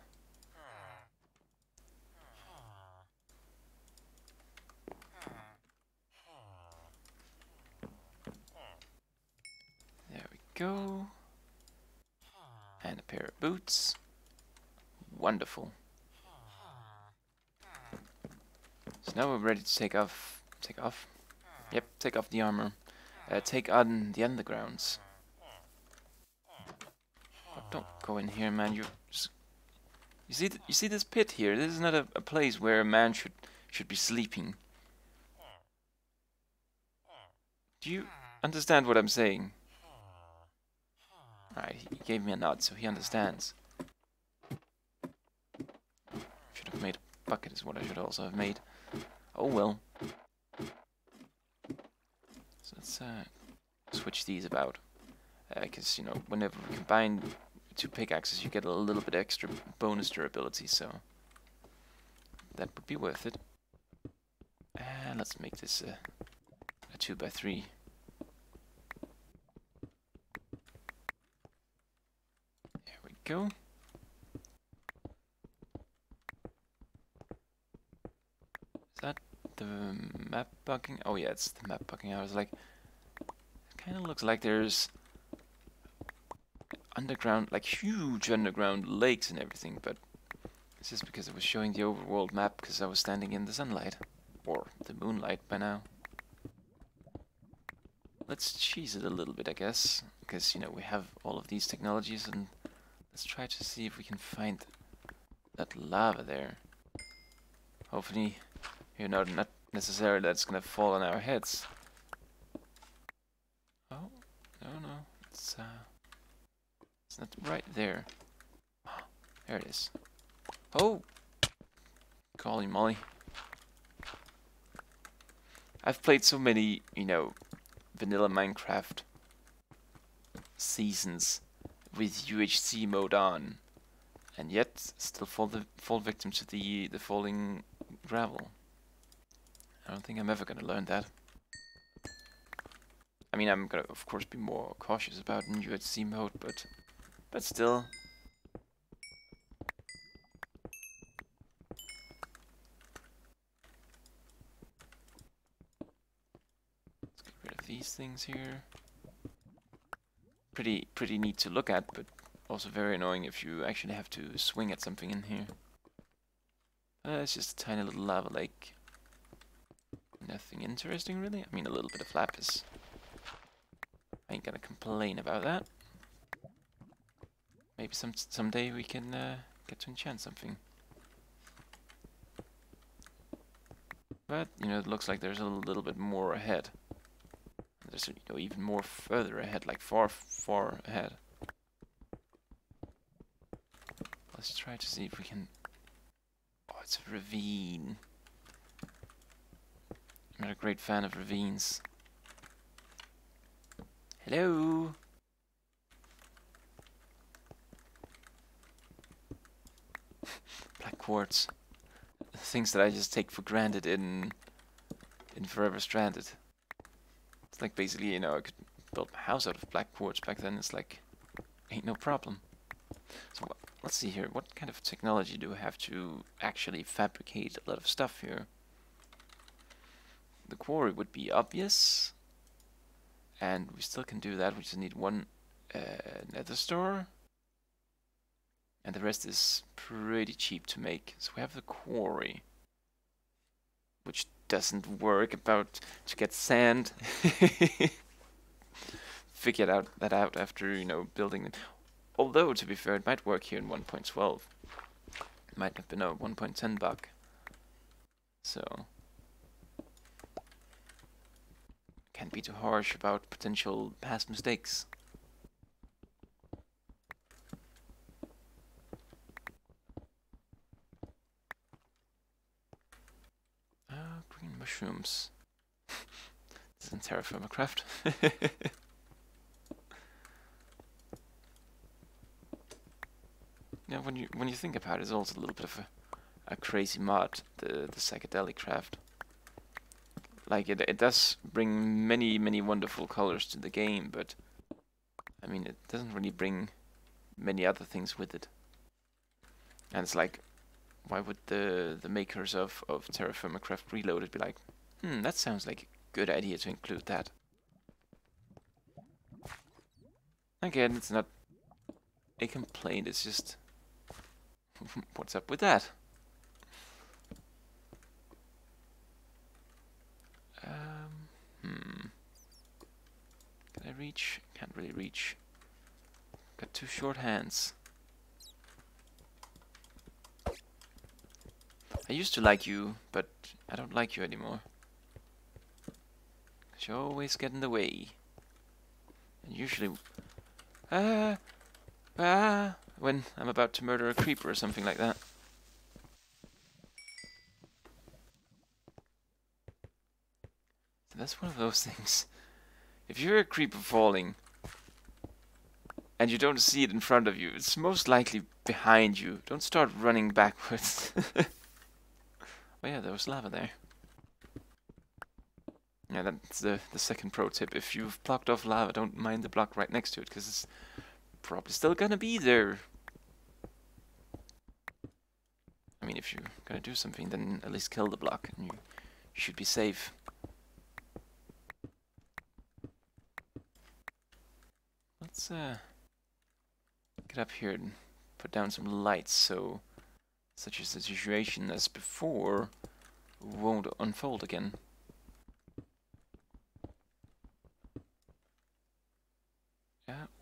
There we go. And a pair of boots. Wonderful. So now we're ready to take off. Yep, take off the armor. Take on the undergrounds. Oh, don't go in here, man. You see this pit here? This is not a place where a man should be sleeping. Do you understand what I'm saying? Right, he gave me a nod, so he understands. Should have made a bucket is what I should also have made. Oh well. So let's switch these about. Because, whenever we combine two pickaxes, you get a little bit extra bonus durability, so that would be worth it. And let's make this a 2x3. There we go. Is that the map bugging? Oh yeah, it's the map bugging. I was like, it kind of looks like there's underground, like huge underground lakes and everything, but it's just because it was showing the overworld map because I was standing in the sunlight. Or the moonlight by now. Let's cheese it a little bit, I guess, because, you know, we have all of these technologies, and let's try to see if we can find that lava there. Hopefully, you know, not necessarily that's gonna fall on our heads. Oh, no, it's not right there. Oh, there it is. Oh! Golly molly. I've played so many, you know, vanilla Minecraft seasons with UHC mode on, and yet still fall victim to the falling gravel. I don't think I'm ever gonna learn that. I mean, I'm gonna of course be more cautious about in UHC mode, but still. Let's get rid of these things here. Pretty neat to look at, but also very annoying if you actually have to swing at something in here. It's just a tiny little lava lake. Nothing interesting, really. I mean, a little bit of lapis. I ain't gonna complain about that. Maybe someday we can get to enchant something. But, you know, it looks like there's a little bit more ahead. There's, you know, even more further ahead, like far ahead. Let's try to see if we can... Oh, it's a ravine. I'm not a great fan of ravines. Hello? Black quartz. Things that I just take for granted in Forever Stranded. It's like basically, you know, I could build my house out of black quartz back then. It's like, ain't no problem. So let's see here. What kind of technology do we have to actually fabricate a lot of stuff here? The quarry would be obvious, and we still can do that. We just need one nether store, and the rest is pretty cheap to make. So we have the quarry, which doesn't work. About to get sand. Figured that out after, you know, building it. Although, to be fair, it might work here in 1.12. It might have been a 1.10 bug. So can't be too harsh about potential past mistakes. Green mushrooms. This isn't terra firma craft. Yeah, when you think about it, it's also a little bit of a crazy mod, the psychedelic craft. Like it does bring many wonderful colors to the game, but I mean it doesn't really bring many other things with it. And it's like, why would the makers of Terra Firma Craft Reloaded be like, that sounds like a good idea to include that. Again, it's not a complaint, it's just what's up with that? Can I reach? Can't really reach. Got two short hands. I used to like you, but I don't like you anymore. 'Cause you always get in the way. And usually... when I'm about to murder a creeper or something like that. So that's one of those things. If you hear a creeper falling, and you don't see it in front of you, it's most likely behind you. Don't start running backwards. Oh yeah, there was lava there. Yeah, that's the second pro tip. If you've blocked off lava, don't mind the block right next to it, because it's probably still gonna be there. I mean, if you're gonna do something, then at least kill the block, and you should be safe. Let's get up here and put down some lights so such a situation as before won't unfold again.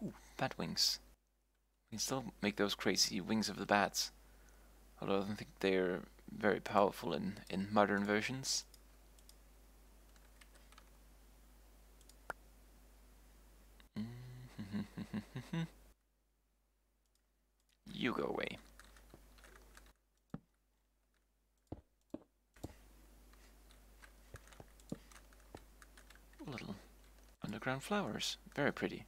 Ooh, bat wings. We can still make those crazy wings of the bats. Although I don't think they're very powerful in modern versions. You go away. Little underground flowers. Very pretty.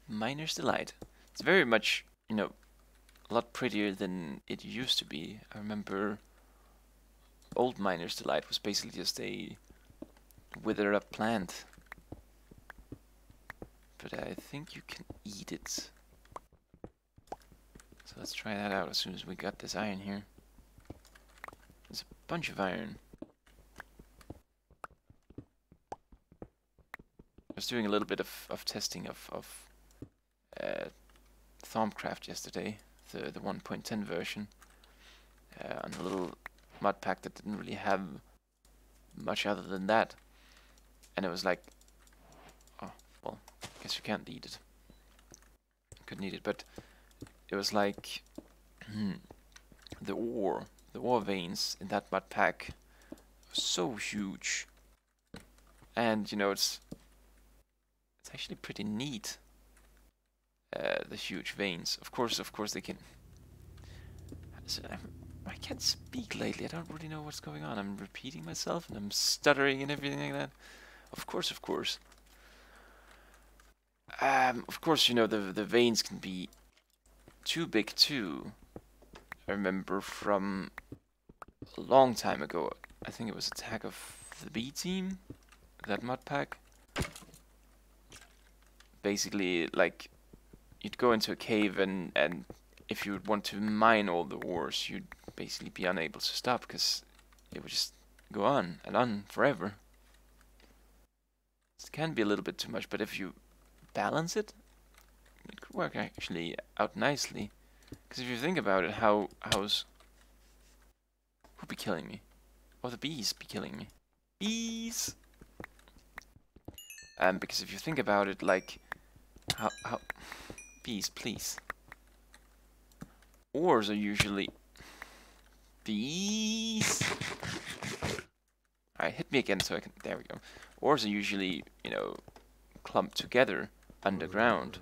Miner's Delight. It's very much, you know, a lot prettier than it used to be. I remember old Miner's Delight was basically just a withered up plant. But I think you can eat it. So let's try that out as soon as we got this iron here. There's a bunch of iron. I was doing a little bit of testing of Thaumcraft yesterday, the 1.10 version, on a little mod pack that didn't really have much other than that. And it was like, oh, well, I guess you can't eat it. Couldn't eat it, but it was like the ore veins in that mod pack were so huge. And you know, it's actually pretty neat. The huge veins. Of course they can. I can't speak lately. I don't really know what's going on. I'm repeating myself and I'm stuttering and everything like that. Of course. Of course, you know, the veins can be too big too. I remember from a long time ago. I think it was Attack of the B Team. That mod pack. Basically, like, you'd go into a cave and if you would want to mine all the ores, you'd basically be unable to stop because it would just go on and on forever. It can be a little bit too much, but if you balance it, it could work actually out nicely. Because if you think about it, how's who'd be killing me? Oh, the bees be killing me. Bees. Because if you think about it, like how bees, please. Ores are usually bees. Alright, hit me again so I can. There we go. Ores are usually, you know, clumped together underground.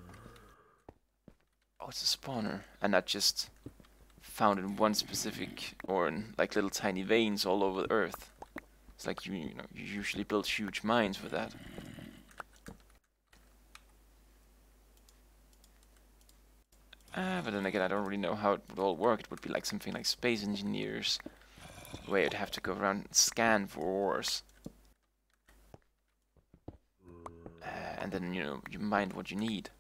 Oh, it's a spawner, and not just found in one specific, or in like little tiny veins all over the earth. It's like you know, you usually build huge mines with that. But then again, I don't really know how it would all work. It would be like something like Space Engineers, where you'd have to go around and scan for ores. And then, you know, you mine what you need.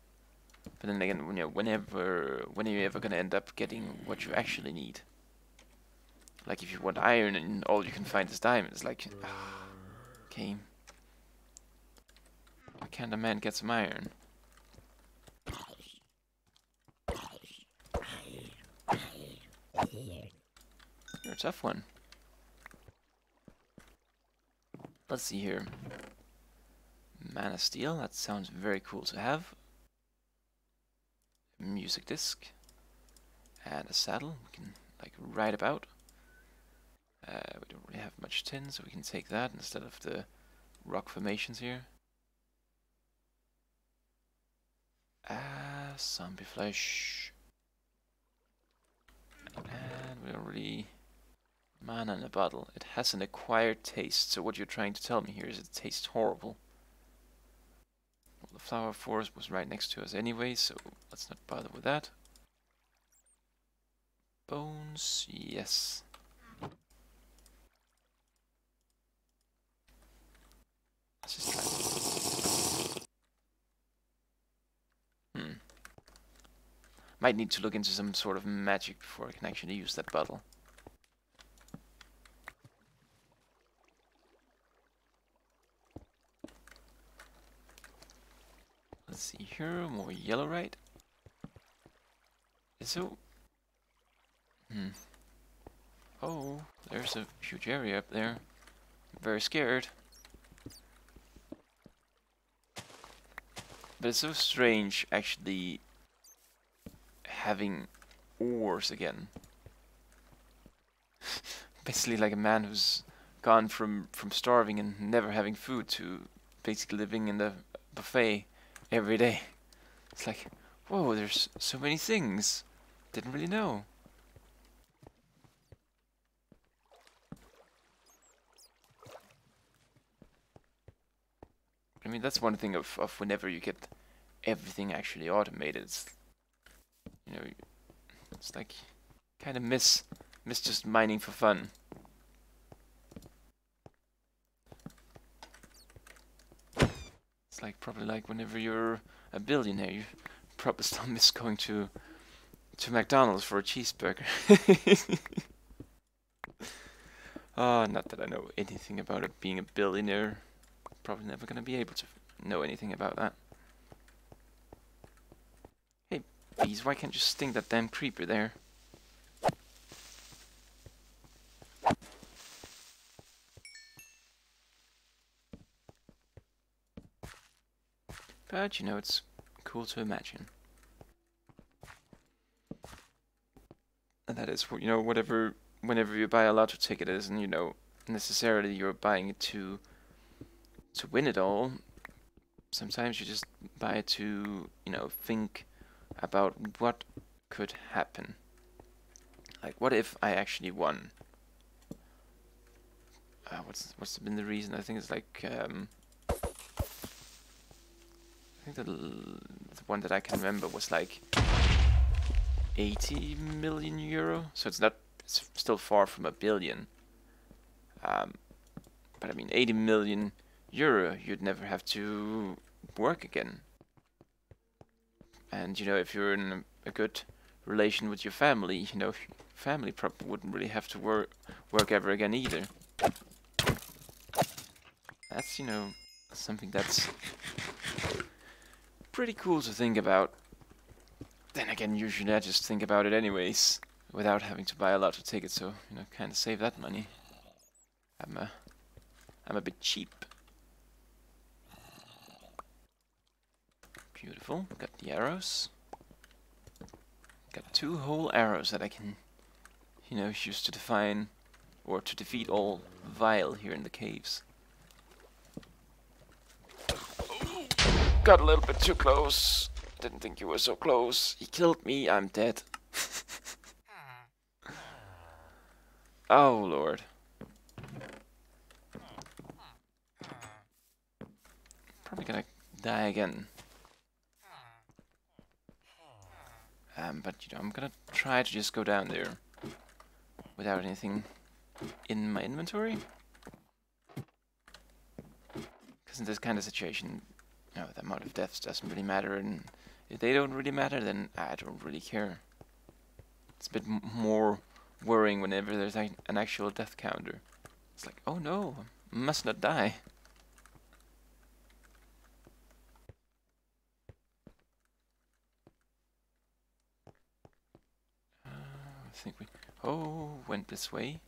But then again, you know, when are you ever gonna end up getting what you actually need? Like if you want iron and all you can find is diamonds, like, okay. Why can't a man get some iron? You're a tough one. Let's see here. Mana Steel, that sounds very cool to have. Music disc. And a saddle we can like ride about. We don't really have much tin, so we can take that instead of the rock formations here. Zombie flesh. And we don't really... Mana in a bottle. It has an acquired taste, so what you're trying to tell me here is it tastes horrible. Well, the flower forest was right next to us anyway, so let's not bother with that. Bones, yes. Let's just try. Might need to look into some sort of magic before I can actually use that bottle. Let's see here, more yellow, right? So... Oh, there's a huge area up there. I'm very scared. But it's so strange, actually, having ores again. Basically like a man who's gone from starving and never having food to basically living in the buffet every day. It's like, whoa, there's so many things. Didn't really know. I mean, that's one thing of whenever you get everything actually automated. It's, you know, it's like kind of miss just mining for fun. It's like probably like whenever you're a billionaire, you probably still miss going to McDonald's for a cheeseburger. Not that I know anything about it being a billionaire. Probably never gonna be able to know anything about that. Hey, bees, why can't you sting that damn creeper there? But, you know, it's cool to imagine. And that is, you know, whenever you buy a lotto ticket, it isn't, you know, necessarily you're buying it to win it all. Sometimes you just buy it to, you know, think about what could happen. Like, what if I actually won? What's been the reason? I think it's like, I think the one that I can remember was like 80 million euro. So it's still far from a billion. But I mean, 80 million euro, you'd never have to work again. And, you know, if you're in a good relation with your family, you know, family probably wouldn't really have to work ever again either. That's, you know, something that's pretty cool to think about. Then again, usually I just think about it anyways, without having to buy a lot of tickets, so, you know, kind of save that money. I'm a bit cheap. Beautiful. Got the arrows. Got 2 whole arrows that I can, you know, use to define or to defeat all vile here in the caves. Got a little bit too close. Didn't think you were so close. He killed me. I'm dead. Oh, Lord. Probably gonna die again. But, you know, I'm gonna try to just go down there without anything in my inventory. Because in this kind of situation, you know, the amount of deaths doesn't really matter, and if they don't really matter, then I don't really care. It's a bit more worrying whenever there's an actual death counter. It's like, oh no, I must not die. I think we went this way,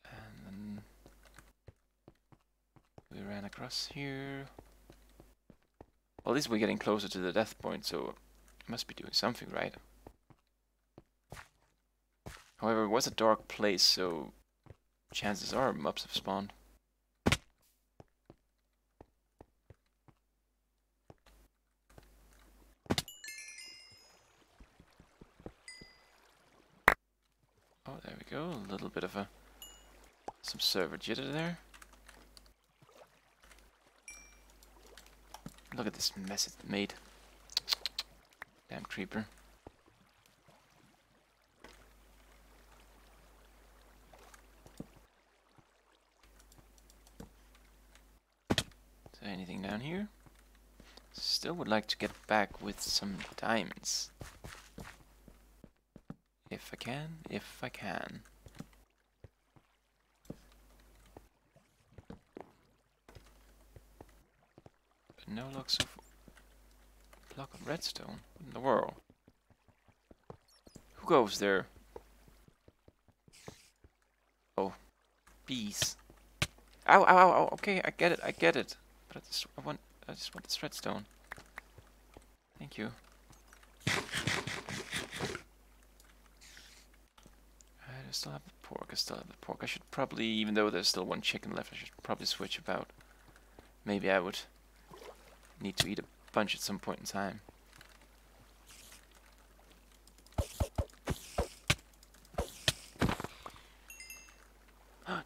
and then we ran across here. Well, at least we're getting closer to the death point, so I must be doing something right. However, it was a dark place, so chances are mobs have spawned. Oh, there we go. A little bit of some server jitter there. Look at this mess it made. Damn creeper. Is there anything down here? Still would like to get back with some diamonds. If I can, if I can. But no blocks of block of redstone. What in the world? Who goes there? Oh, bees. Ow, ow, ow, ow. Okay, I get it, I get it. But I just want this redstone. Thank you. I still have the pork. I still have the pork. I should probably, even though there's still one chicken left, I should probably switch about. Maybe I would need to eat a bunch at some point in time.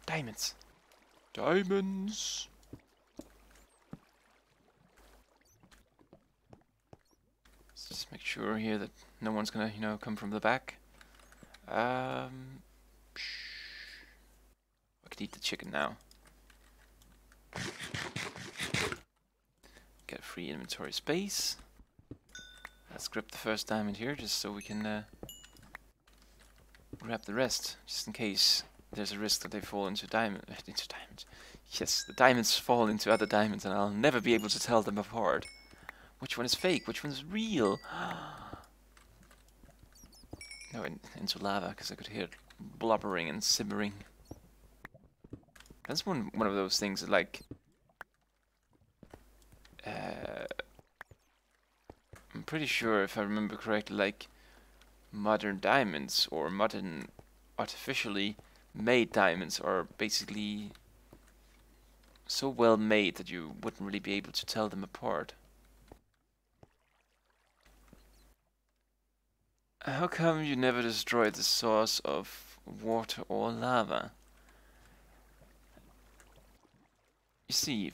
Diamonds! Diamonds! Let's just make sure here that no one's gonna, you know, come from the back. I could eat the chicken now. Get free inventory space. Let's grab the first diamond here, just so we can grab the rest, just in case there's a risk that they fall into diamonds. Yes, the diamonds fall into other diamonds, and I'll never be able to tell them apart. Which one is fake? Which one is real? No, into lava, because I could hear it blubbering and simmering. That's one of those things that, like, I'm pretty sure, if I remember correctly, like, modern diamonds or modern artificially made diamonds are basically so well made that you wouldn't really be able to tell them apart. How come you never destroyed the source of water or lava? You see,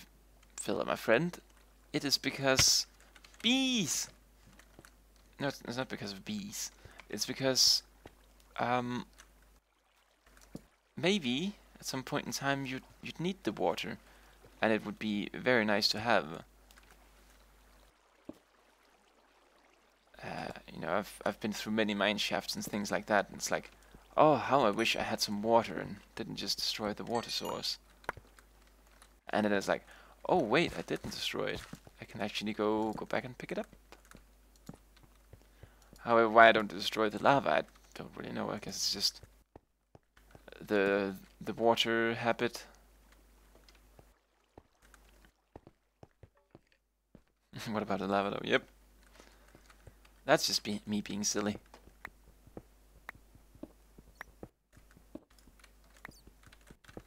Philip, my friend, it is because bees! No, it's not because of bees. It's because, maybe at some point in time you'd need the water, and it would be very nice to have. You know, I've been through many mine shafts and things like that, and it's like, oh, how I wish I had some water and didn't just destroy the water source. And then it's like, oh wait, I didn't destroy it. I can actually go back and pick it up. However, why I don't destroy the lava, I don't really know. I guess it's just the water habit. What about the lava though? Yep. That's just me being silly.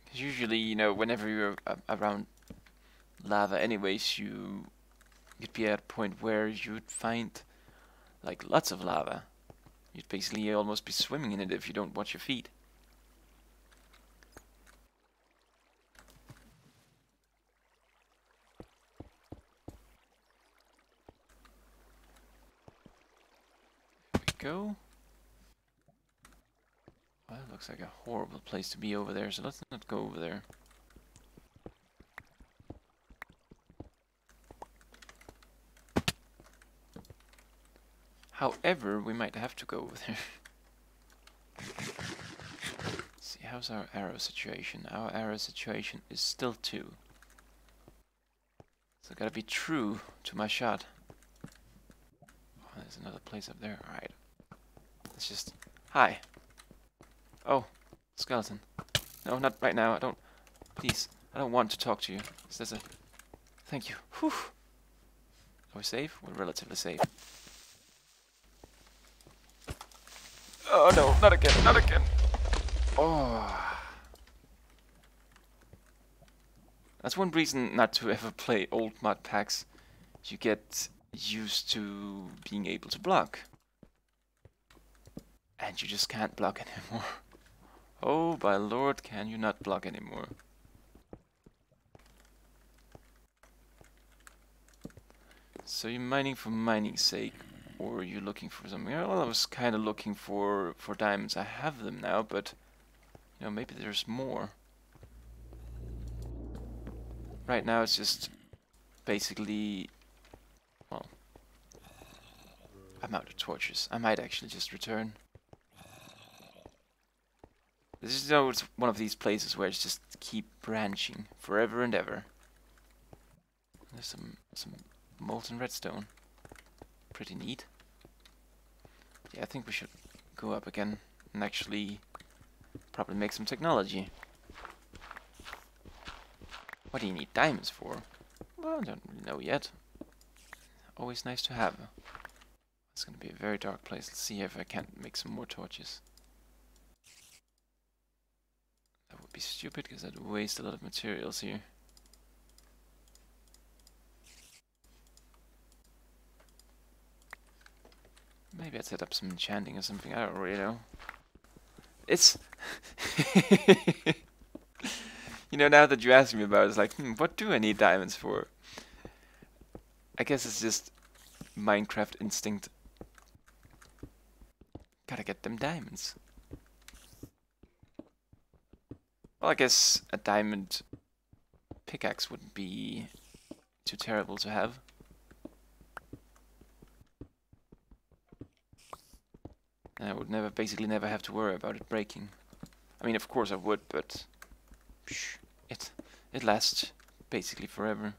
Because usually, you know, whenever you're around lava anyways, you'd be at a point where you'd find, like, lots of lava. You'd basically almost be swimming in it if you don't watch your feet. Go. Well, it looks like a horrible place to be over there, so let's not go over there. However, we might have to go over there. Let's see, how's our arrow situation? Our arrow situation is still 2. So I gotta be true to my shot. Oh, there's another place up there. Alright. Let's just... Hi. Oh, skeleton. No, not right now. I don't... Please. I don't want to talk to you. There's a... Thank you. Whew. Are we safe? We're relatively safe. Oh no, not again, not again. Oh. That's one reason not to ever play old mod packs. You get used to being able to block. And you just can't block anymore. Oh, by Lord, can you not block anymore? So you're mining for mining's sake, or are you looking for something? Well, I was kind of looking for diamonds. I have them now, but you know, maybe there's more. Right now, it's just basically I'm out of torches. I might actually just return. This is, you know, it's one of these places where it's just keep branching forever and ever. There's some molten redstone. Pretty neat. Yeah, I think we should go up again and actually probably make some technology. What do you need diamonds for? Well, I don't really know yet. Always nice to have. It's gonna be a very dark place. Let's see if I can't make some more torches. That would be stupid because I'd waste a lot of materials here. Maybe I'd set up some enchanting or something. I don't really know. It's you know, now that you ask me about it, it's like, what do I need diamonds for? I guess it's just Minecraft instinct. Gotta get them diamonds. Well, I guess a diamond pickaxe wouldn't be too terrible to have. And I would basically never have to worry about it breaking. I mean, of course I would, but it lasts basically forever.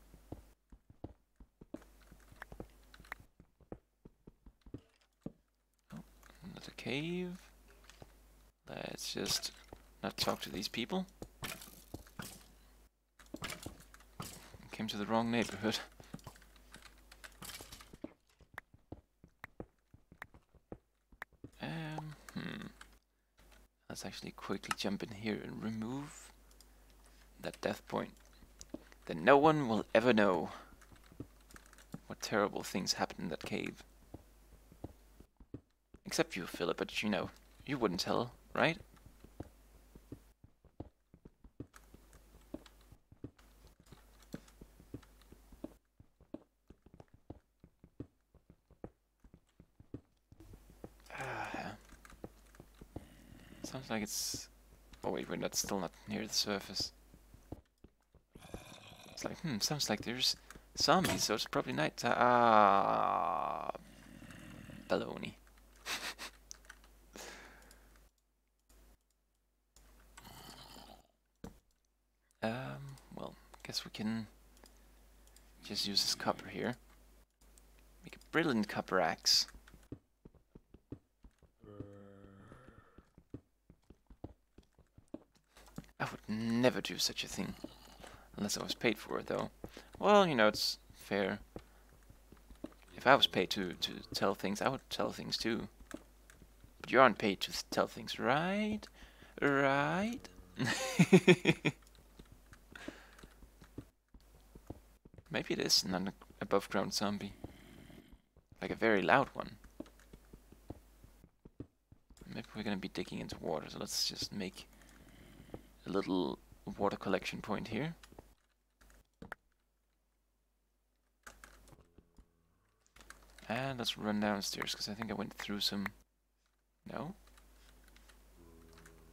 Oh, another cave. Let's just not talk to these people. Came to the wrong neighborhood. Let's actually quickly jump in here and remove that death point. Then no one will ever know what terrible things happened in that cave. Except you, Philip, but you know, you wouldn't tell, right? Sounds like it's... Oh wait, we're still not near the surface. It's like, sounds like there's zombies, so it's probably night time. Ah, baloney. Well, guess we can just use this copper here. Make a brilliant copper axe. I would never do such a thing. Unless I was paid for it, though. Well, you know, it's fair. If I was paid to tell things, I would tell things too. But you aren't paid to tell things, right? Right? Maybe it is an above ground zombie. Like a very loud one. Maybe we're gonna be digging into water, so let's just make a little water collection point here. And let's run downstairs, because I think I went through some... No?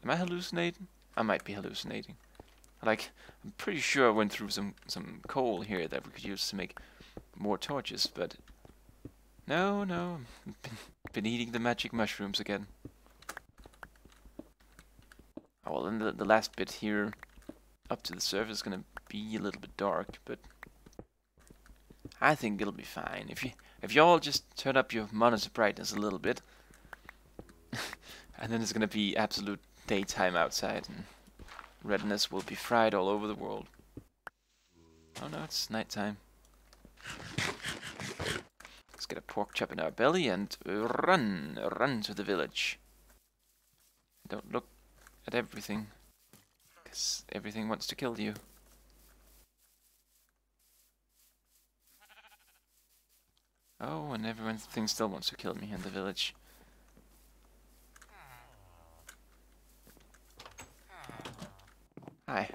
Am I hallucinating? I might be hallucinating. Like, I'm pretty sure I went through some coal here that we could use to make more torches, but... No, been eating the magic mushrooms again. Oh, well, and the last bit here, up to the surface, is gonna be a little bit dark, but... I think it'll be fine. If y'all just turn up your monitor brightness a little bit, and then it's gonna be absolute daytime outside, and redness will be fried all over the world. Oh no, it's nighttime. Let's get a pork chop in our belly and run to the village. Don't look at everything, because everything wants to kill you. Oh, and everything still wants to kill me in the village. Hi.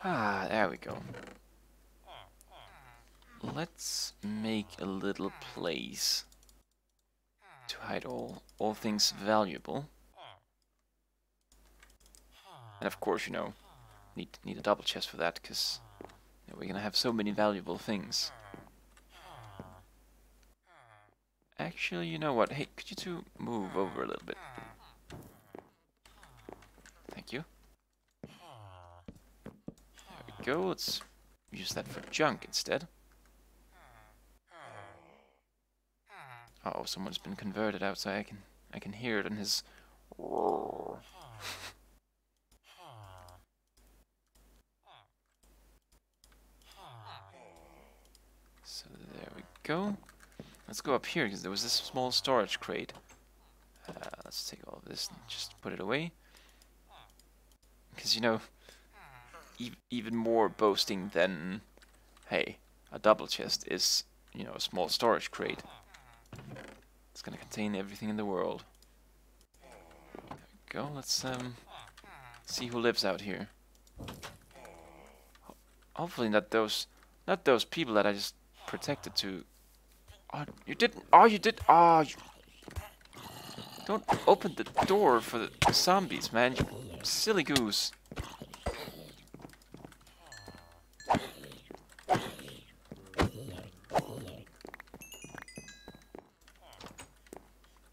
Ah, there we go. Let's make a little place to hide all things valuable. And of course, you know, need a double chest for that, because We're gonna have so many valuable things. Actually, you know what? Hey, could you two move over a little bit? Thank you. There we go. Let's use that for junk instead. Oh, someone's been converted outside. I can hear it in his. So there we go. Let's go up here because there was this small storage crate. Let's take all of this and just put it away. Because, you know, even more boasting than, hey, a double chest is, you know, a small storage crate. It's gonna contain everything in the world. There we go. Let's see who lives out here. Hopefully not those people that I just protected to. Oh, you didn't. Oh, you did. Oh, you don't open the door for the zombies, man. You silly goose.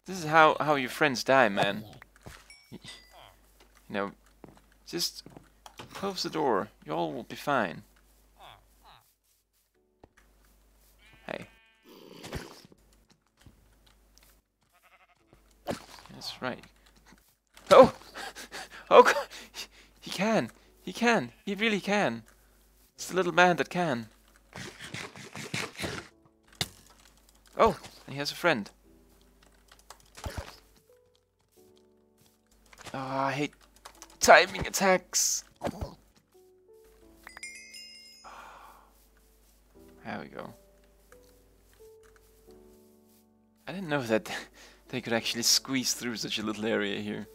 This is how your friends die, man. You know, just close the door. You all will be fine. Hey. That's right. Oh! Oh, God. He can. He can. He really can. It's the little man that can. Oh, he has a friend. Oh, I hate timing attacks. There we go. I didn't know that they could actually squeeze through such a little area here.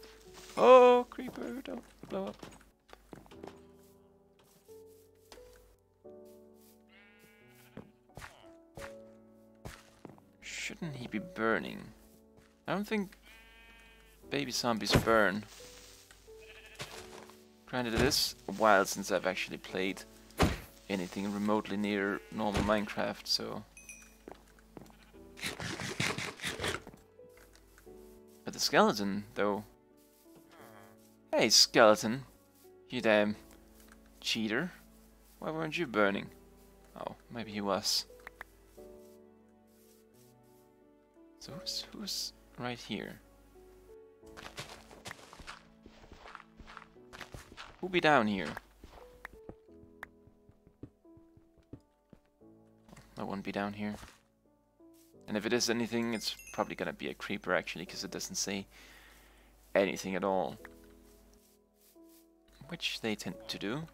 Oh, creeper, don't blow up. Shouldn't he be burning? I don't think baby zombies burn. Granted, it is a while since I've actually played anything remotely near normal Minecraft, so... But the skeleton, though... Hey, skeleton. You damn cheater. Why weren't you burning? Oh, maybe he was. So who's right here? Who'll be down here? I won't be down here. And if it is anything, it's probably gonna be a creeper actually, because it doesn't say anything at all. Which they tend to do.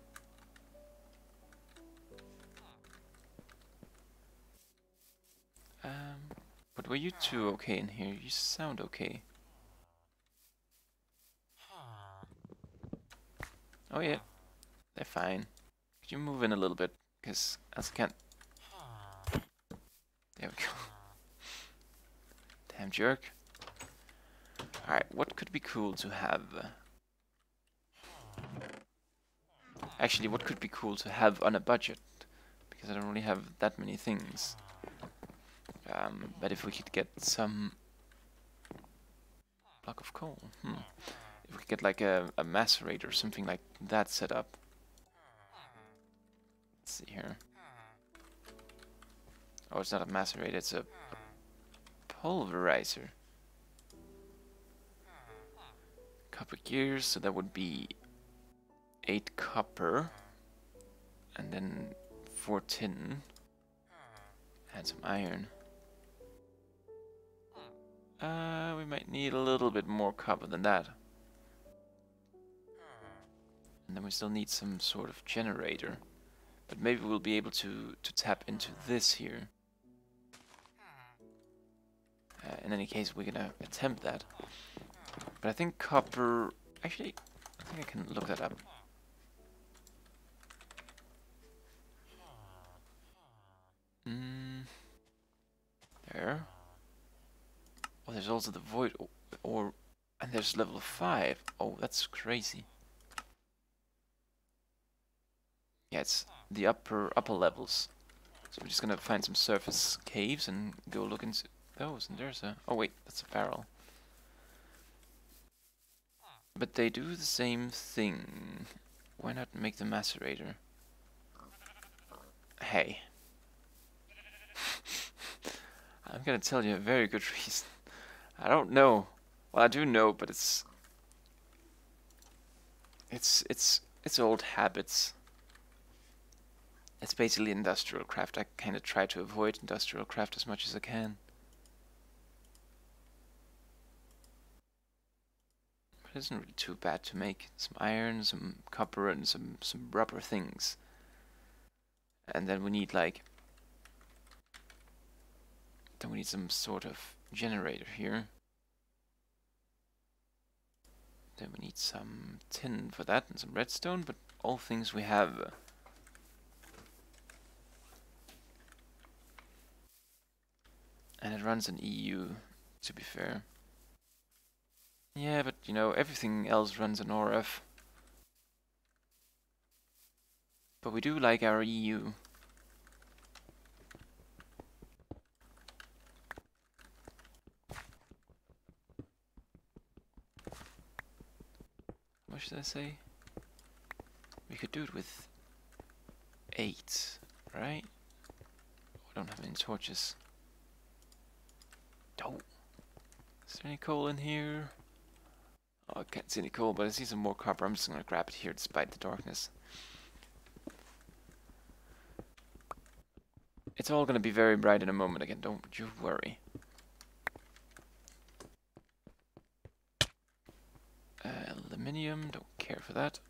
But were you two okay in here? You sound okay. Oh yeah, they're fine. Could you move in a little bit? Because I can't... There we go. Damn jerk. Alright, what could be cool to have? Actually, what could be cool to have on a budget? Because I don't really have that many things. But if we could get some... block of coal. If we could get like a macerator or something like that set up. Let's see here. Oh, it's not a macerator, it's a pulverizer. Copper gears, so that would be 8 copper. And then 4 tin. And some iron. We might need a little bit more copper than that. And then we still need some sort of generator. But maybe we'll be able to tap into this here. In any case, we're gonna attempt that. But I think copper... Actually, I think I can look that up. There. Oh, there's also the void or and there's level 5. Oh, that's crazy. Yeah, the upper levels. So we're just gonna find some surface caves and go look into those. And there's a... oh wait, that's a barrel. But they do the same thing. Why not make the macerator? Hey. I'm gonna tell you a very good reason. I don't know. Well, I do know, but it's old habits. It's basically industrial craft. I kind of try to avoid industrial craft as much as I can. But it isn't really too bad to make. Some iron, some copper, and some rubber things. And then we need like... then we need some sort of generator here. Then we need some tin for that and some redstone, but all things we have. And it runs an EU, to be fair. Yeah, but you know, everything else runs an RF. But we do like our EU. What should I say? We could do it with 8, right? We don't have any torches. Oh. Is there any coal in here? Oh, I can't see any coal, but I see some more copper. I'm just gonna grab it here despite the darkness. It's all gonna be very bright in a moment again, don't you worry. Aluminium, don't care for that.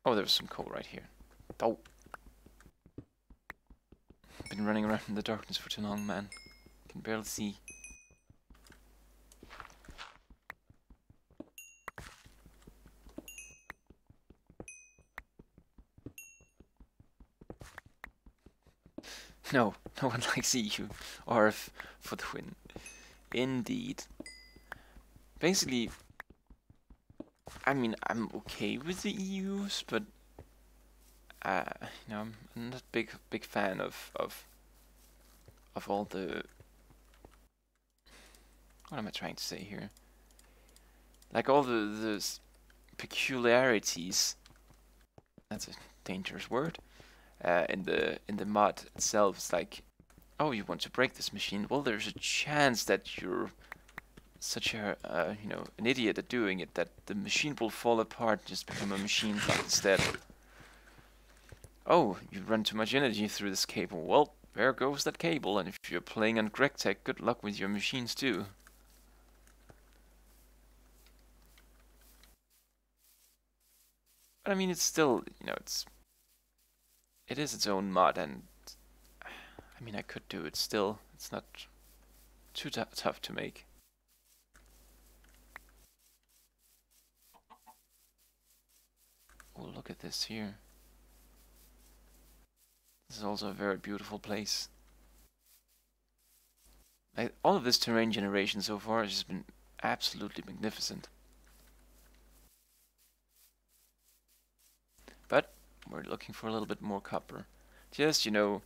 Oh, there's some coal right here. Oh. Been running around in the darkness for too long, man. Can barely see. No, no one likes EU or for the win. Indeed. Basically, I mean, I'm okay with the EUs, but you know, I'm not big fan of all the... what am I trying to say here? Like all the peculiarities. That's a dangerous word. In the mod itself, it's like, oh, you want to break this machine? Well, there's a chance that you're such a you know, an idiot at doing it that the machine will fall apart and just become a machine block instead. Oh, you run too much energy through this cable. Well, there goes that cable, and if you're playing on Greg Tech, good luck with your machines too. But I mean, it's still, you know, it is its own mod, and I mean, I could do it still. It's not too tough to make. Oh, look at this here. This is also a very beautiful place. Like, all of this terrain generation so far has just been absolutely magnificent. But we're looking for a little bit more copper. Just, you know,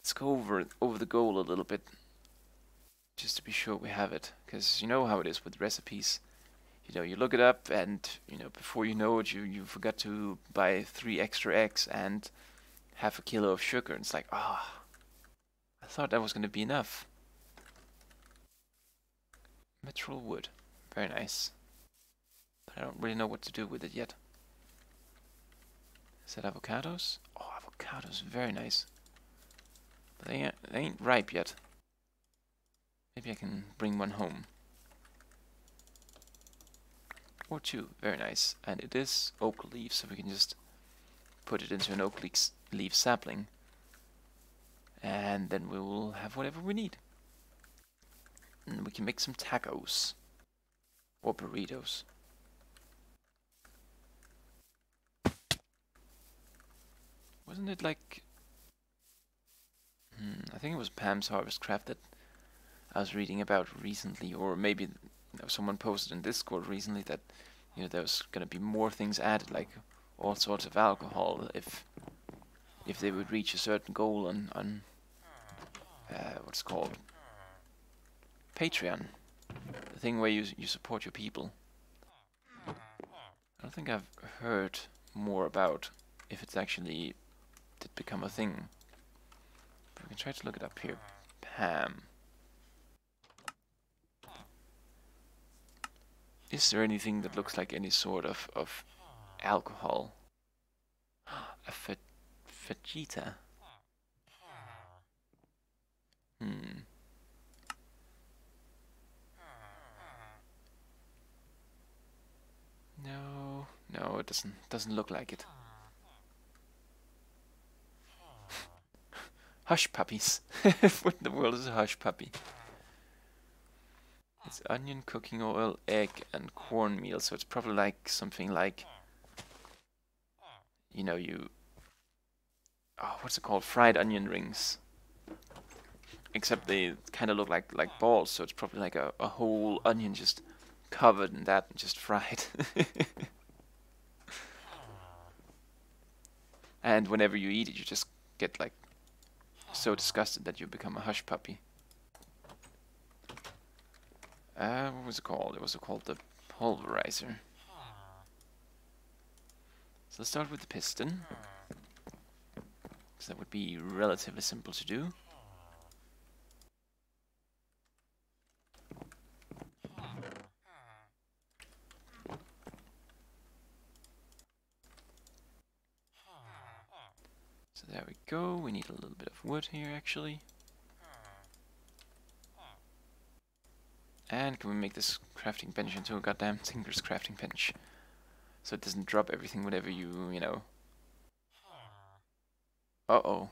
let's go over the goal a little bit, just to be sure we have it. Because you know how it is with recipes. You know, you look it up, and you know, before you know it, you forgot to buy 3 extra eggs and half a kilo of sugar. And it's like, ah, I thought that was going to be enough. Mithril wood, very nice. But I don't really know what to do with it yet. Is that avocados? Oh, avocados, very nice. But they ain't ripe yet. Maybe I can bring one home. Or 2, very nice. And it is oak leaf, so we can just put it into an oak leaf sapling. And then we will have whatever we need. And we can make some tacos. Or burritos. Wasn't it like... I think it was Pam's Harvest Craft that I was reading about recently, or maybe someone posted in Discord recently that, you know, there was gonna be more things added, like all sorts of alcohol if they would reach a certain goal on what's it called, Patreon, the thing where you support your people. I don't think I've heard more about if it's actually did become a thing. But we can try to look it up here. Pam. Is there anything that looks like any sort of alcohol? A fajita. No, it doesn't look like it. Hush puppies. What in the world is a hush puppy? It's onion, cooking oil, egg, and cornmeal. So it's probably like something like, you know, what's it called? Fried onion rings. Except they kind of look like balls. So it's probably like a whole onion just covered in that and just fried. And whenever you eat it, you just get like so disgusted that you become a hush puppy. What was it called? It was called the pulverizer. So let's start with the piston, because that would be relatively simple to do. So there we go. We need a little bit of wood here, actually. And can we make this crafting bench into a goddamn Tinker's crafting bench? So it doesn't drop everything whenever you know. Uh-oh.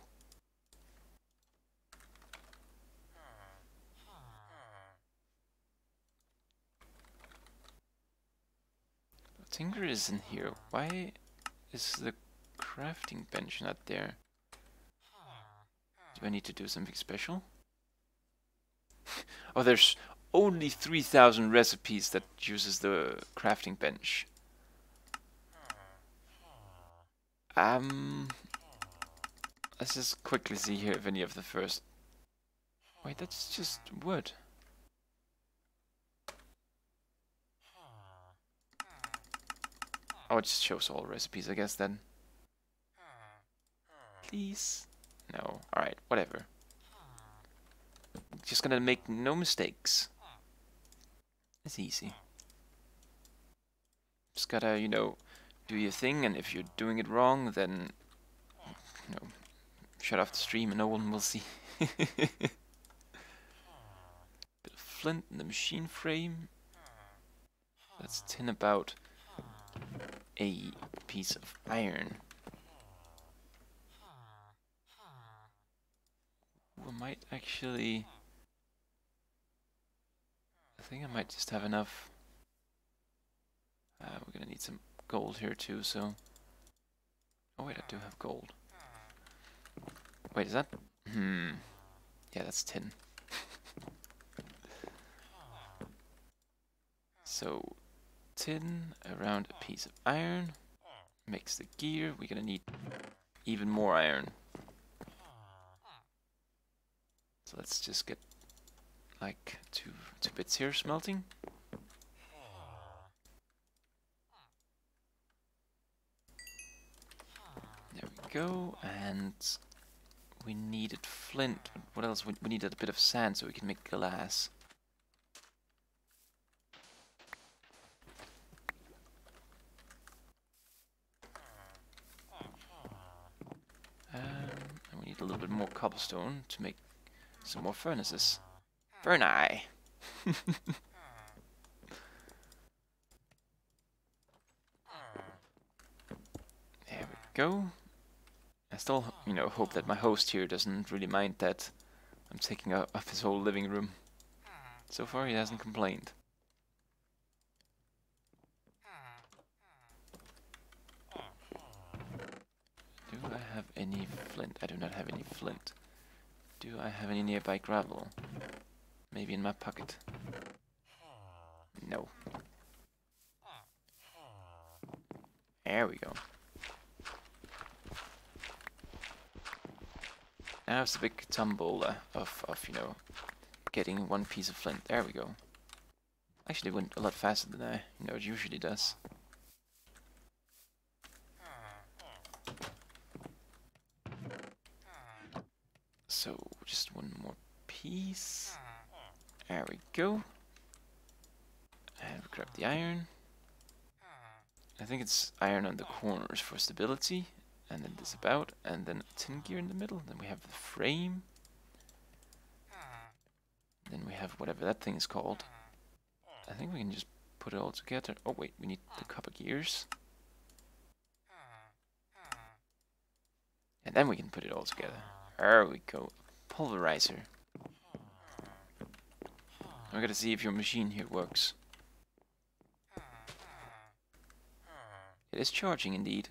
Tinker is in here. Why is the crafting bench not there? Do I need to do something special? Oh, there's only 3,000 recipes that uses the crafting bench. Let's just quickly see here if any of the first... Wait, that's just wood. Oh, it just shows all recipes, I guess, then. Please? No. Alright, whatever. Just gonna make no mistakes. It's easy. Just gotta, you know, do your thing, and if you're doing it wrong, then, you know, shut off the stream and no one will see. Bit of flint in the machine frame. Let's tin about a piece of iron. We might actually... I think I might just have enough. We're gonna need some gold here too, so... Oh wait, I do have gold. Wait, is that... Yeah, that's tin. So, tin around a piece of iron makes the gear. We're gonna need even more iron. So let's just get like two bits here smelting. There we go, and we needed flint. What else? We needed a bit of sand so we can make glass. And we need a little bit more cobblestone to make some more furnaces. Furni! There we go. I still, you know, hope that my host here doesn't really mind that I'm taking up his whole living room. So far he hasn't complained. Do I have any flint? I do not have any flint. Do I have any nearby gravel? Maybe in my pocket. No. There we go. Now it's a big tombola of you know, getting one piece of flint. There we go. Actually, it went a lot faster than it usually does. So just one more piece. There we go. And we grab the iron. I think it's iron on the corners for stability. And then this about. And then a tin gear in the middle. Then we have the frame. Then we have whatever that thing is called. I think we can just put it all together. Oh wait, we need the copper gears. And then we can put it all together. There we go. Pulverizer. I gotta see if your machine here works. It is charging indeed.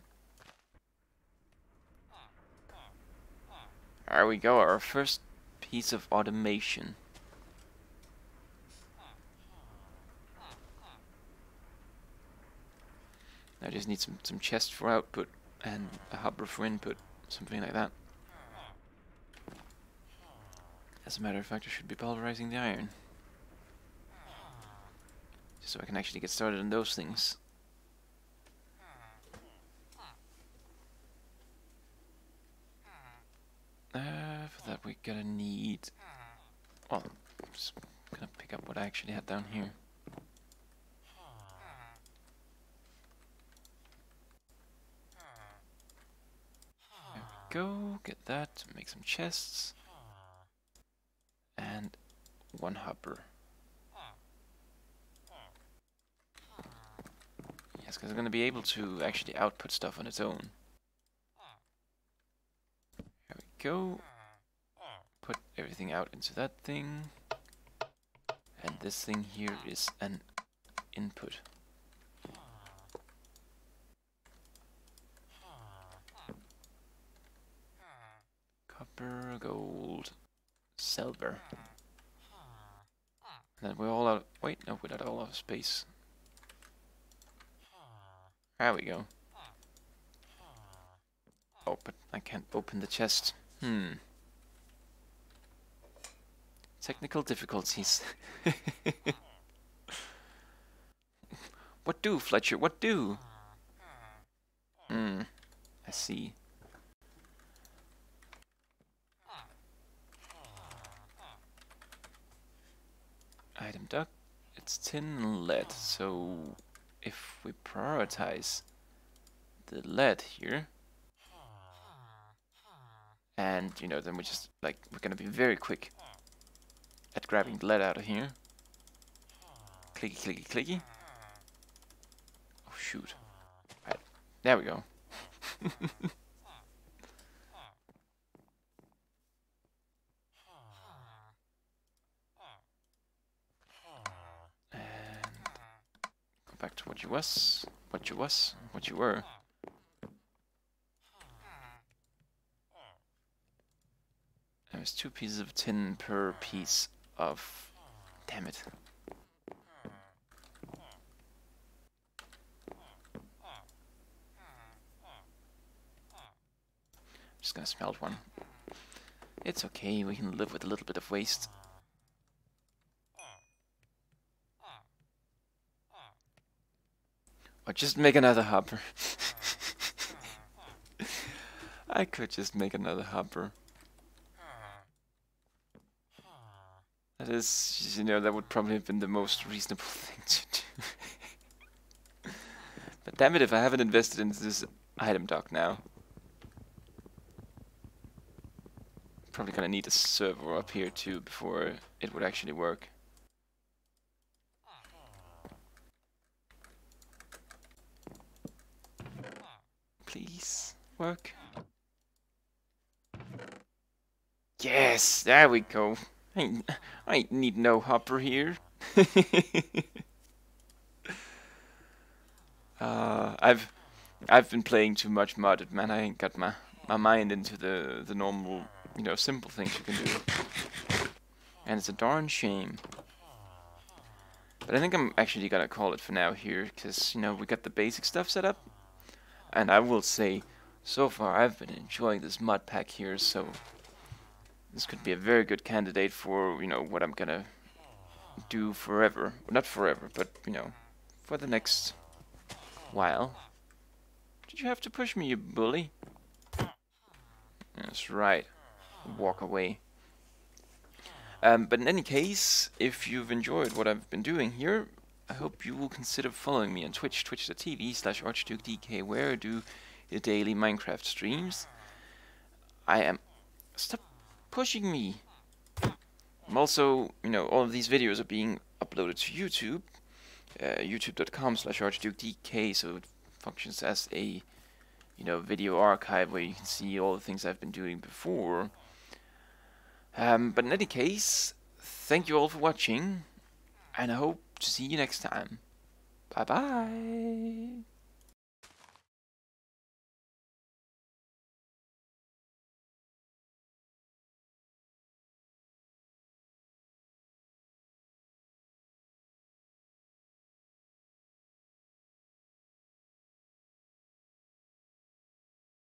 There we go, our first piece of automation. I just need some chests for output and a hopper for input, something like that. As a matter of fact, I should be pulverizing the iron. Just so I can actually get started on those things. For that we're gonna need... Well, I'm just gonna pick up what I actually had down here. There we go, get that, make some chests. And one hopper. Yes, because I'm gonna be able to actually output stuff on its own. There we go. Put everything out into that thing. And this thing here is an input. Copper, gold, silver. And then we're all out. Wait, no, we're not all out of space. There we go. Oh, but I can't open the chest. Technical difficulties. What do, Fletcher? What do? I see. Item duct. It's tin and lead. So if we prioritize the lead here, and you know, then we just like we're gonna be very quick at grabbing the lead out of here. Clicky, clicky, clicky. Oh shoot! Right, there we go. And go back to what you were. There's 2 pieces of tin per piece of... Damn it. Just gonna smelt one. It's okay, we can live with a little bit of waste. Or just make another hopper. I could just make another hopper. That is, you know, that would probably have been the most reasonable thing to do. But damn it if I haven't invested into this item dock now. Probably gonna need a server up here too before it would actually work. Please, work. Yes, there we go. I need no hopper here. I've been playing too much modded, man. I ain't got my mind into the normal, you know, simple things you can do. And it's a darn shame. But I think I'm actually gonna call it for now here, because, you know, we got the basic stuff set up. And I will say, so far I've been enjoying this mod pack here, so This could be a very good candidate for, you know, what I'm gonna do forever. Not forever, but, you know, for the next while. Did you have to push me, you bully? That's right. Walk away. But in any case, if you've enjoyed what I've been doing here, I hope you will consider following me on Twitch, twitch.tv/archdukedk, where I do the daily Minecraft streams. Stop pushing me! I'm also, you know, all of these videos are being uploaded to YouTube, youtube.com/archdukedk, so it functions as a, you know, video archive where you can see all the things I've been doing before. But in any case, thank you all for watching, and I hope to see you next time. Bye bye!